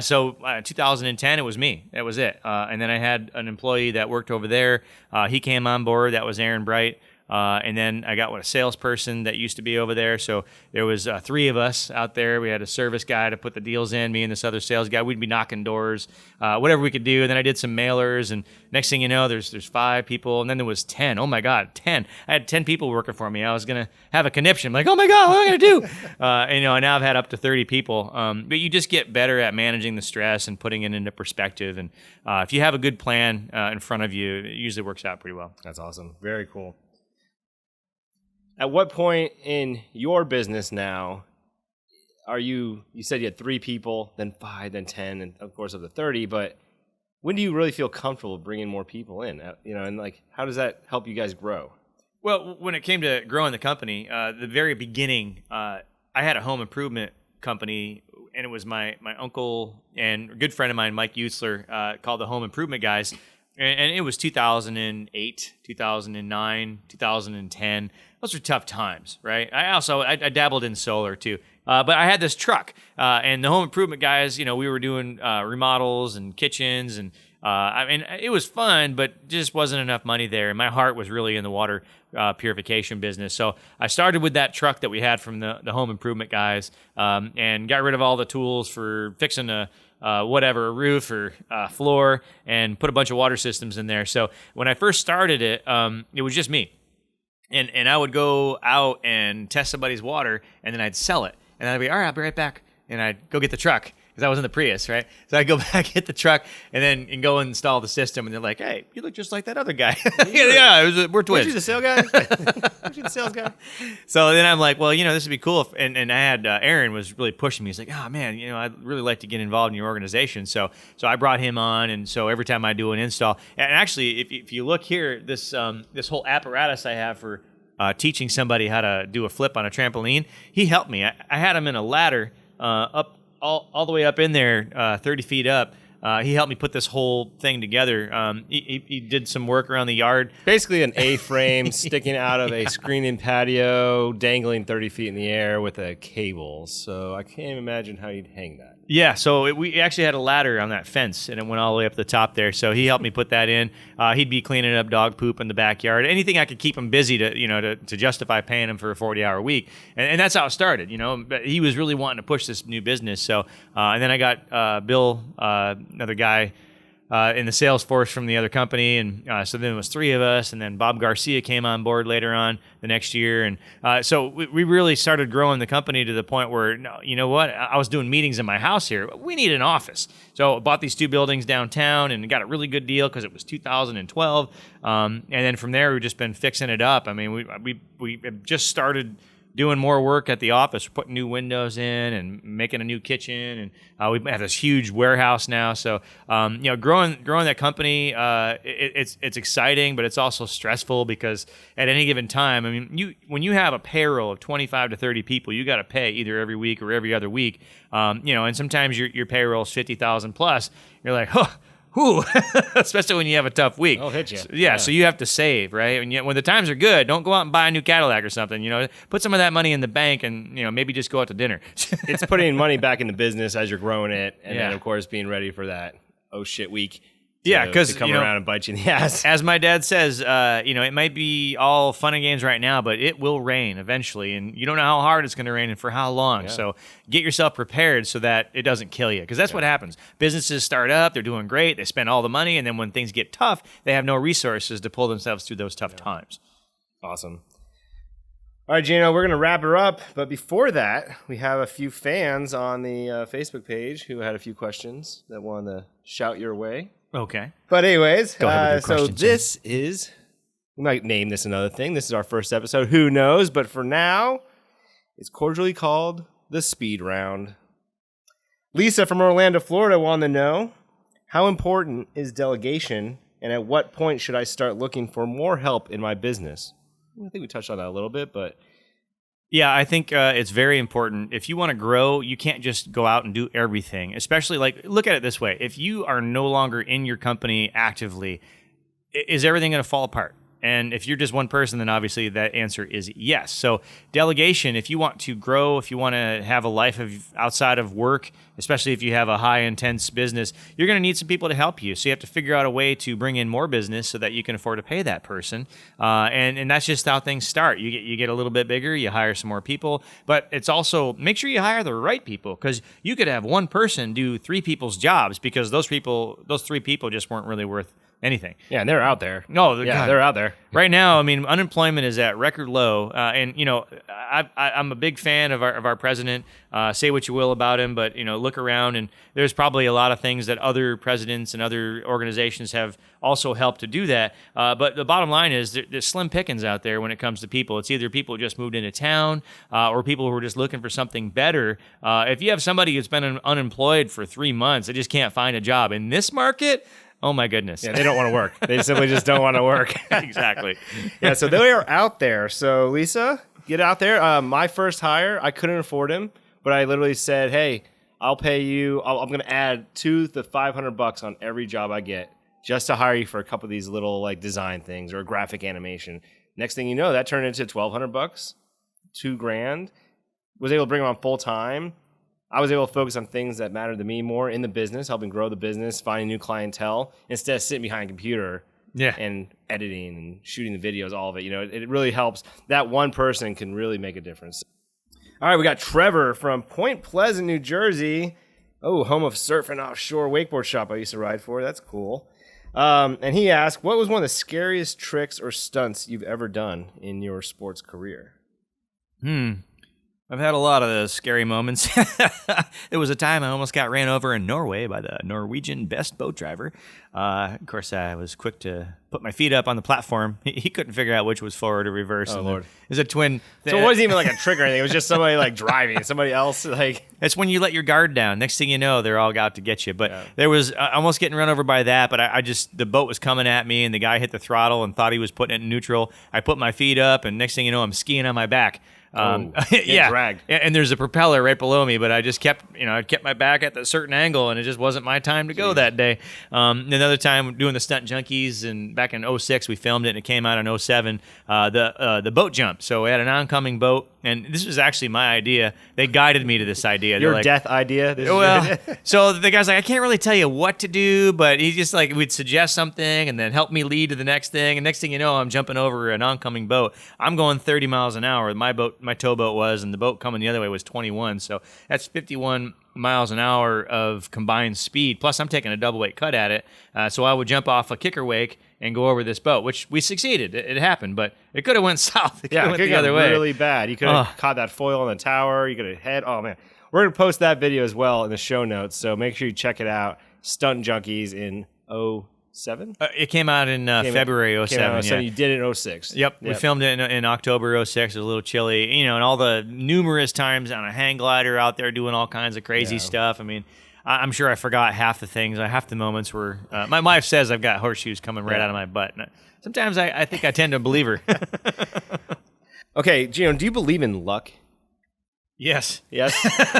So 2010, it was me. That was it. And then I had an employee that worked over there. He came on board. That was Aaron Bright. And then I got a salesperson that used to be over there. So there was 3 of us out there. We had a service guy to put the deals in, me and this other sales guy. We'd be knocking doors, whatever we could do. And then I did some mailers. And next thing you know, there's 5 people. And then there was 10. Oh, my God, 10. I had 10 people working for me. I was going to have a conniption. I'm like, oh, my God, what am I going to do? And now I've had up to 30 people. But you just get better at managing the stress and putting it into perspective. And if you have a good plan in front of you, it usually works out pretty well. That's awesome. Very cool. At what point in your business now you said you had 3 people, then 5, then 10, and of course up to 30, but when do you really feel comfortable bringing more people in? And like, how does that help you guys grow? Well, when it came to growing the company, the very beginning, I had a home improvement company, and it was my uncle and a good friend of mine, Mike Yauchler, called the Home Improvement Guys. And it was 2008, 2009, 2010. Those were tough times, right? I dabbled in solar too. But I had this truck, and the home improvement guys, we were doing remodels and kitchens, and it was fun, but just wasn't enough money there. And my heart was really in the water purification business. So I started with that truck that we had from the home improvement guys, and got rid of all the tools for fixing a roof or floor, and put a bunch of water systems in there. So when I first started it, it was just me. And I would go out and test somebody's water, and then I'd sell it. And I'd be, all right, I'll be right back. And I'd go get the truck, because I was in the Prius, right? So I'd go back, get the truck, and go and install the system. And they're like, hey, you look just like that other guy. We're twins. Weren't you the sales guy? Weren't you the sales guy? So then I'm like, well, this would be cool. And I had Aaron was really pushing me. He's like, oh, man, I'd really like to get involved in your organization. So I brought him on. And so every time I do an install, and actually, if you look here, this whole apparatus I have for teaching somebody how to do a flip on a trampoline, he helped me. I had him in a ladder up all the way up in there, 30 feet up. He helped me put this whole thing together. He did some work around the yard. Basically an A-frame sticking out of a screened-in patio, dangling 30 feet in the air with a cable. So I can't imagine how you'd hang that. Yeah, so we actually had a ladder on that fence, and it went all the way up the top there. So he helped me put that in. He'd be cleaning up dog poop in the backyard. Anything I could keep him busy to justify paying him for a 40-hour week. And that's how it started, But he was really wanting to push this new business. So and then I got Bill, another guy, in the sales force from the other company, and so then it was 3 of us, and then Bob Garcia came on board later on the next year, and so we really started growing the company to the point where, you know what, I was doing meetings in my house here. We need an office, so I bought these 2 buildings downtown and got a really good deal because it was 2012, and then from there we've just been fixing it up. I mean, we just started doing more work at the office. We're putting new windows in and making a new kitchen, and we have this huge warehouse now. So, growing that company, it's exciting, but it's also stressful because at any given time, I mean, when you have a payroll of 25 to 30 people, you got to pay either every week or every other week. And sometimes your payroll is 50,000 plus. You're like, huh. Whew. Especially when you have a tough week. I'll hit you. So you have to save, right? And when the times are good, don't go out and buy a new Cadillac or something. Put some of that money in the bank, and maybe just go out to dinner. It's putting money back in the business as you're growing it, and then of course being ready for that oh shit week. to come around and bite you in the ass. As my dad says, it might be all fun and games right now, but it will rain eventually, and you don't know how hard it's going to rain and for how long. Yeah. So get yourself prepared so that it doesn't kill you, because that's what happens. Businesses start up, they're doing great, they spend all the money, and then when things get tough, they have no resources to pull themselves through those tough times. Awesome. All right, Geno, we're going to wrap her up. But before that, we have a few fans on the Facebook page who had a few questions that wanted to shout your way. Okay. But anyways, Go ahead with your questions, we might name this another thing. This is our first episode. Who knows? But for now, it's cordially called the Speed Round. Lisa from Orlando, Florida wanted to know, how important is delegation, and at what point should I start looking for more help in my business? I think we touched on that a little bit, but... Yeah, I think it's very important. If you want to grow, you can't just go out and do everything. Especially, look at it this way. If you are no longer in your company actively, is everything going to fall apart? And if you're just one person, then obviously that answer is yes. So delegation, if you want to grow, if you want to have a life outside of work, especially if you have a high intense business, you're going to need some people to help you. So you have to figure out a way to bring in more business so that you can afford to pay that person. And that's just how things start. You get a little bit bigger, you hire some more people, but it's also make sure you hire the right people, because you could have one person do three people's jobs because those three people just weren't really worth anything. Yeah, and they're out there. No, they're out there. Right now, I mean, unemployment is at record low, and I'm a big fan of our president. Say what you will about him, but look around, and there's probably a lot of things that other presidents and other organizations have also helped to do that. But the bottom line is there's slim pickings out there when it comes to people. It's either people who just moved into town or people who are just looking for something better. If you have somebody who's been unemployed for 3 months, they just can't find a job in this market. Oh, my goodness. Yeah, they don't want to work. They simply just don't want to work. Exactly. Yeah, so they are out there. So, Lisa, get out there. My first hire, I couldn't afford him, but I literally said, hey, I'll pay you. I'm going to add $200 to $500 on every job I get just to hire you for a couple of these little design things or graphic animation. Next thing you know, that turned into $1,200, $2,000. Was able to bring him on full time. I was able to focus on things that mattered to me more in the business, helping grow the business, finding new clientele, instead of sitting behind a computer and editing and shooting the videos, all of it. It really helps. That one person can really make a difference. All right, we got Trevor from Point Pleasant, New Jersey. Oh, home of surf and offshore wakeboard shop I used to ride for. That's cool. And he asked, what was one of the scariest tricks or stunts you've ever done in your sports career? I've had a lot of those scary moments. There was a time I almost got ran over in Norway by the Norwegian best boat driver. Of course, I was quick to put my feet up on the platform. He couldn't figure out which was forward or reverse. Oh, Lord. It was a twin. So it wasn't even like a trick or anything. It was just somebody driving. Somebody else It's when you let your guard down. Next thing you know, they're all out to get you. But there was almost getting run over by that. But the boat was coming at me, and the guy hit the throttle and thought he was putting it in neutral. I put my feet up, and next thing you know, I'm skiing on my back. Dragged. And there's a propeller right below me, but I just kept my back at a certain angle, and it just wasn't my time to go that day. Another time doing the Stunt Junkies, and back in 2006 we filmed it, and it came out in 2007. The boat jump. So we had an oncoming boat, and this was actually my idea. They guided me to this idea. Your death idea. So the guy's like, I can't really tell you what to do, but he just we'd suggest something, and then help me lead to the next thing. And next thing you know, I'm jumping over an oncoming boat. I'm going 30 miles an hour. My towboat was, and the boat coming the other way was 21. So that's 51 miles an hour of combined speed. Plus, I'm taking a double weight cut at it. So I would jump off a kicker wake and go over this boat, which we succeeded. It happened, but it could have went south. It could have went the other way. Really bad. You could have caught that foil on the tower. You could have had. Oh man, we're gonna post that video as well in the show notes. So make sure you check it out. Stunt Junkies in 2007. It came out in February 2007. So you did it in 2006. Yep. We filmed it in October 2006. It was a little chilly, and all the numerous times on a hang glider out there doing all kinds of crazy stuff. I mean, I'm sure I forgot half the things. Half the moments were. My wife says I've got horseshoes coming right out of my butt. Sometimes I think I tend to believe her. Okay, Geno, do you believe in luck? Yes. Yes?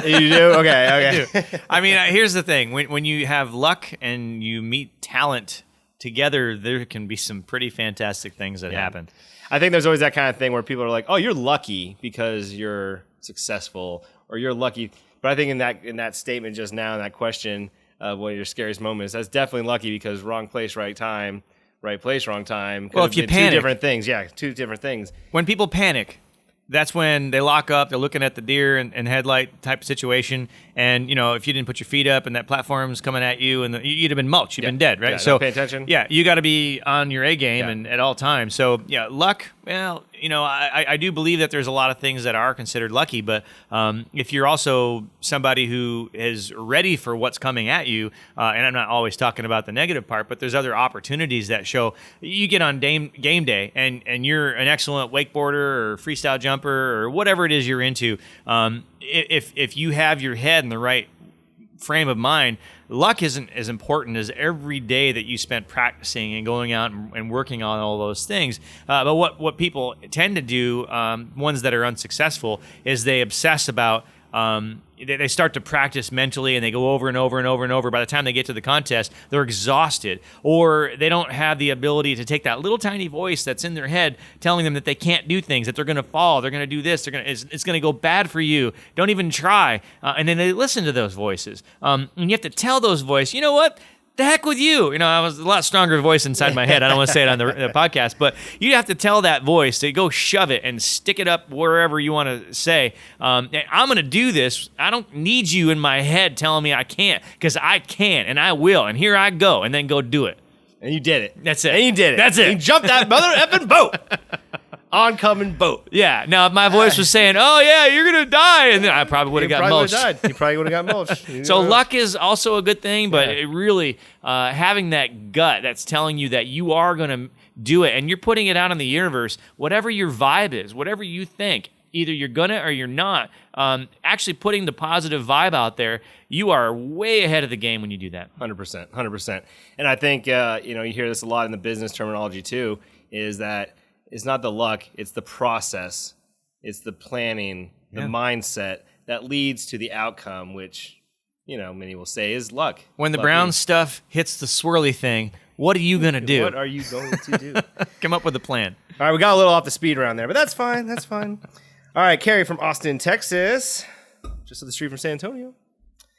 You do? Okay. I do. I mean, here's the thing. When you have luck and you meet talent together, there can be some pretty fantastic things that happen. I think there's always that kind of thing where people are like, oh, you're lucky because you're successful, or you're lucky. But I think in that statement just now, in that question, one of your scariest moments. That's definitely lucky because wrong place, right time, right place, wrong time. Well, if you panic, two different things. Yeah, two different things. When people panic, that's when they lock up. They're looking at the deer and headlight type of situation. And, if you didn't put your feet up and that platform's coming at you, and you'd have been mulched. You'd been dead, right? Yeah, so don't pay attention. Yeah, you got to be on your A game and at all times. So, yeah, luck, well, I do believe that there's a lot of things that are considered lucky. But if you're also somebody who is ready for what's coming at you, and I'm not always talking about the negative part, but there's other opportunities that show. You get on game day and you're an excellent wakeboarder or freestyle jumper or whatever it is you're into. If you have your head in the right frame of mind, luck isn't as important as every day that you spent practicing and going out and working on all those things. But what people tend to do, ones that are unsuccessful, is they obsess about. They start to practice mentally and they go over and over and over and over. By the time they get to the contest, they're exhausted, or they don't have the ability to take that little tiny voice that's in their head telling them that they can't do things, that they're going to fall, they're going to do this, it's going to go bad for you. Don't even try. And then they listen to those voices. And you have to tell those voices, you know what? The heck with you. I was a lot stronger voice inside my head. I don't want to say it on the podcast, but you have to tell that voice to go shove it and stick it up wherever you want to say. I'm going to do this. I don't need you in my head telling me I can't, because I can and I will. And here I go, and then go do it. And you did it. That's it. And you did it. That's it. You jumped that mother effing boat. Oncoming boat. Yeah. Now, if my voice was saying, "Oh yeah, you're gonna die," and then I probably would have got mulched. You probably would have got mulched. So luck is also a good thing, but it really having that gut that's telling you that you are gonna do it, and you're putting it out in the universe. Whatever your vibe is, whatever you think, either you're gonna or you're not. Actually, putting the positive vibe out there, you are way ahead of the game when you do that. 100%. And I think you hear this a lot in the business terminology too. Is that it's not the luck, it's the process, it's the planning, the mindset that leads to the outcome, which, many will say is luck. When the brown stuff hits the swirly thing, what are you going to do? What are you going to do? Come up with a plan. All right, we got a little off the speed around there, but that's fine. All right, Carrie from Austin, Texas, just up the street from San Antonio.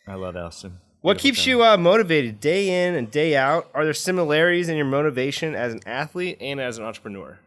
I love Austin. What keeps you motivated day in and day out? Are there similarities in your motivation as an athlete and as an entrepreneur?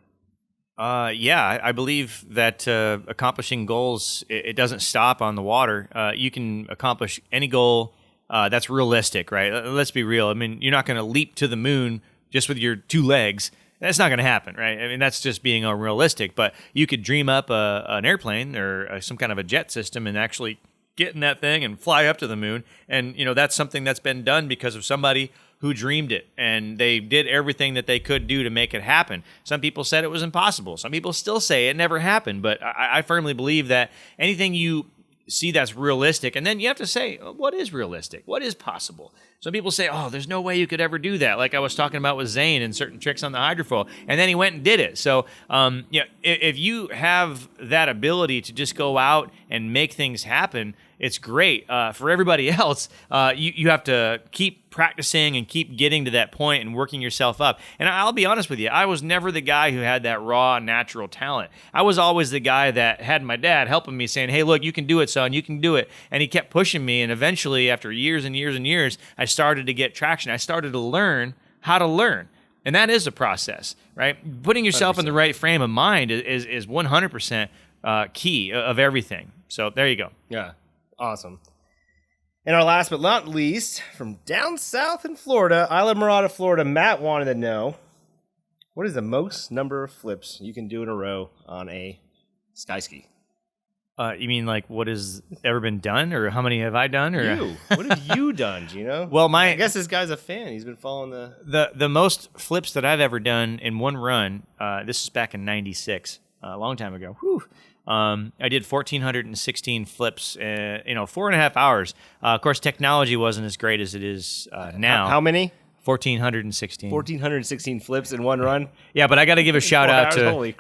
Yeah, I believe that accomplishing goals, it doesn't stop on the water. You can accomplish any goal that's realistic, right? Let's be real. I mean, you're not going to leap to the moon just with your two legs. That's not going to happen, right? I mean, that's just being unrealistic. But you could dream up an airplane or some kind of a jet system and actually get in that thing and fly up to the moon. And, that's something that's been done because of somebody who dreamed it, and they did everything that they could do to make it happen. Some people said it was impossible. Some people still say it never happened, but I firmly believe that anything you see that's realistic, and then you have to say, what is realistic? What is possible? Some people say, oh, there's no way you could ever do that, like I was talking about with Zane and certain tricks on the hydrofoil, and then he went and did it. So if you have that ability to just go out and make things happen, it's great. For everybody else, you have to keep practicing and keep getting to that point and working yourself up. And I'll be honest with you, I was never the guy who had that raw, natural talent. I was always the guy that had my dad helping me, saying, hey, look, you can do it, son, you can do it. And he kept pushing me, and eventually, after years and years and years, I started to get traction. I started to learn how to learn. And that is a process, right? Putting yourself 100%. In the right frame of mind is 100% key of everything. So there you go. Yeah, awesome. And our last but not least, from down south in Florida, Isla Mirada, Florida, Matt wanted to know, what is the most number of flips you can do in a row on a sky ski? You mean like what has ever been done, or how many have I done? Or you? What have you done, Geno? Well, I guess this guy's a fan. He's been following the most flips that I've ever done in one run. This is back in '96, a long time ago. Whew. I did 1,416 flips, 4.5 hours. Of course, technology wasn't as great as it is now. How many? 1,416. 1,416 flips in one run? Yeah, but I got to give a shout out to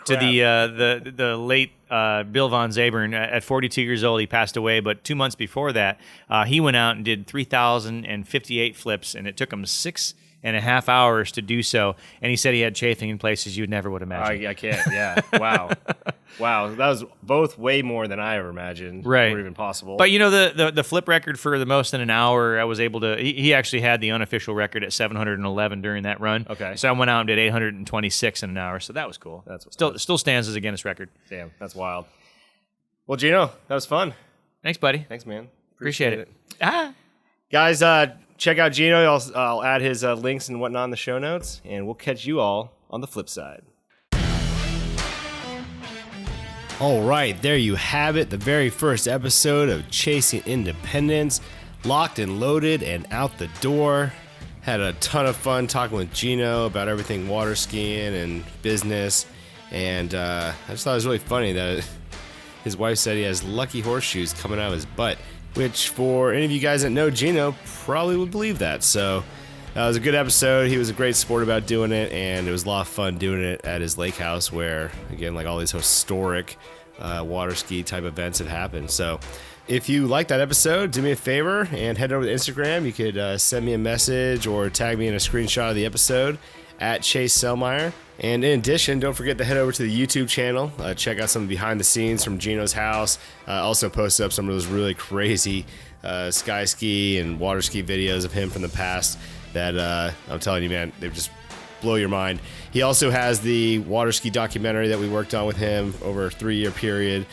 the late Bill Von Zabern. At 42 years old, he passed away, but 2 months before that, he went out and did 3,058 flips, and it took him 6 6.5 hours to do so. And he said he had chafing in places you never would imagine. I can't. Yeah. Wow. Wow. That was both way more than I ever imagined. Right. Or even possible. But the flip record for the most in an hour, I was able to. He actually had the unofficial record at 711 during that run. Okay. So I went out and did 826 in an hour. So that was cool. That's still stands as a Guinness record. Damn, that's wild. Well, Geno, that was fun. Thanks, buddy. Thanks, man. Appreciate it. Guys, check out Geno. I'll add his links and whatnot in the show notes, and we'll catch you all on the flip side. All right, there you have it. The very first episode of Chasing Independence. Locked and loaded and out the door. Had a ton of fun talking with Geno about everything water skiing and business. And I just thought it was really funny that his wife said he has lucky horseshoes coming out of his butt, which for any of you guys that know Geno probably would believe that. So it was a good episode. He was a great sport about doing it, and it was a lot of fun doing it at his lake house where, again, like all these historic water ski type events have happened. So if you like that episode, do me a favor and head over to Instagram. You could send me a message or tag me in a screenshot of the episode at Chase Sellmeyer. And in addition, don't forget to head over to the YouTube channel. Check out some behind the scenes from Geno's house. Also posted up some of those really crazy sky ski and water ski videos of him from the past that I'm telling you, man, they just blow your mind. He also has the water ski documentary that we worked on with him over a 3-year period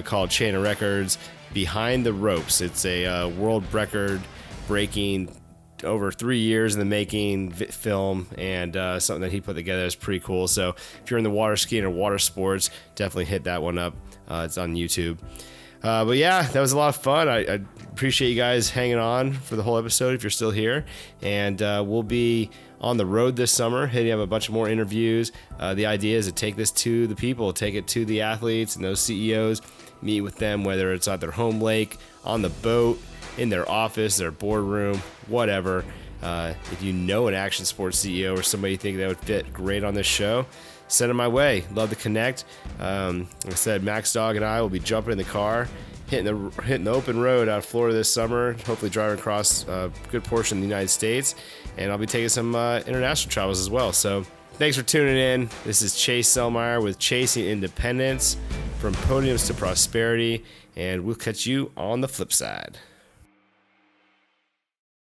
called Chain of Records, Behind the Ropes. It's a world record breaking, over 3 years in the making film, and something that he put together is pretty cool. So if you're in the water skiing or water sports, definitely hit that one up. It's on YouTube. But yeah, that was a lot of fun. I appreciate you guys hanging on for the whole episode if you're still here. And we'll be on the road this summer, hitting up a bunch of more interviews. The idea is to take this to the people, take it to the athletes and those CEOs, meet with them, whether it's at their home lake, on the boat, in their office, their boardroom, whatever. If you know an action sports CEO or somebody you think that would fit great on this show, send them my way. Love to connect. Like I said, Max Dog and I will be jumping in the car, hitting the open road out of Florida this summer, hopefully driving across a good portion of the United States, and I'll be taking some international travels as well. So thanks for tuning in. This is Chase Sellmeyer with Chasing Independence, From Podiums to Prosperity, and we'll catch you on the flip side.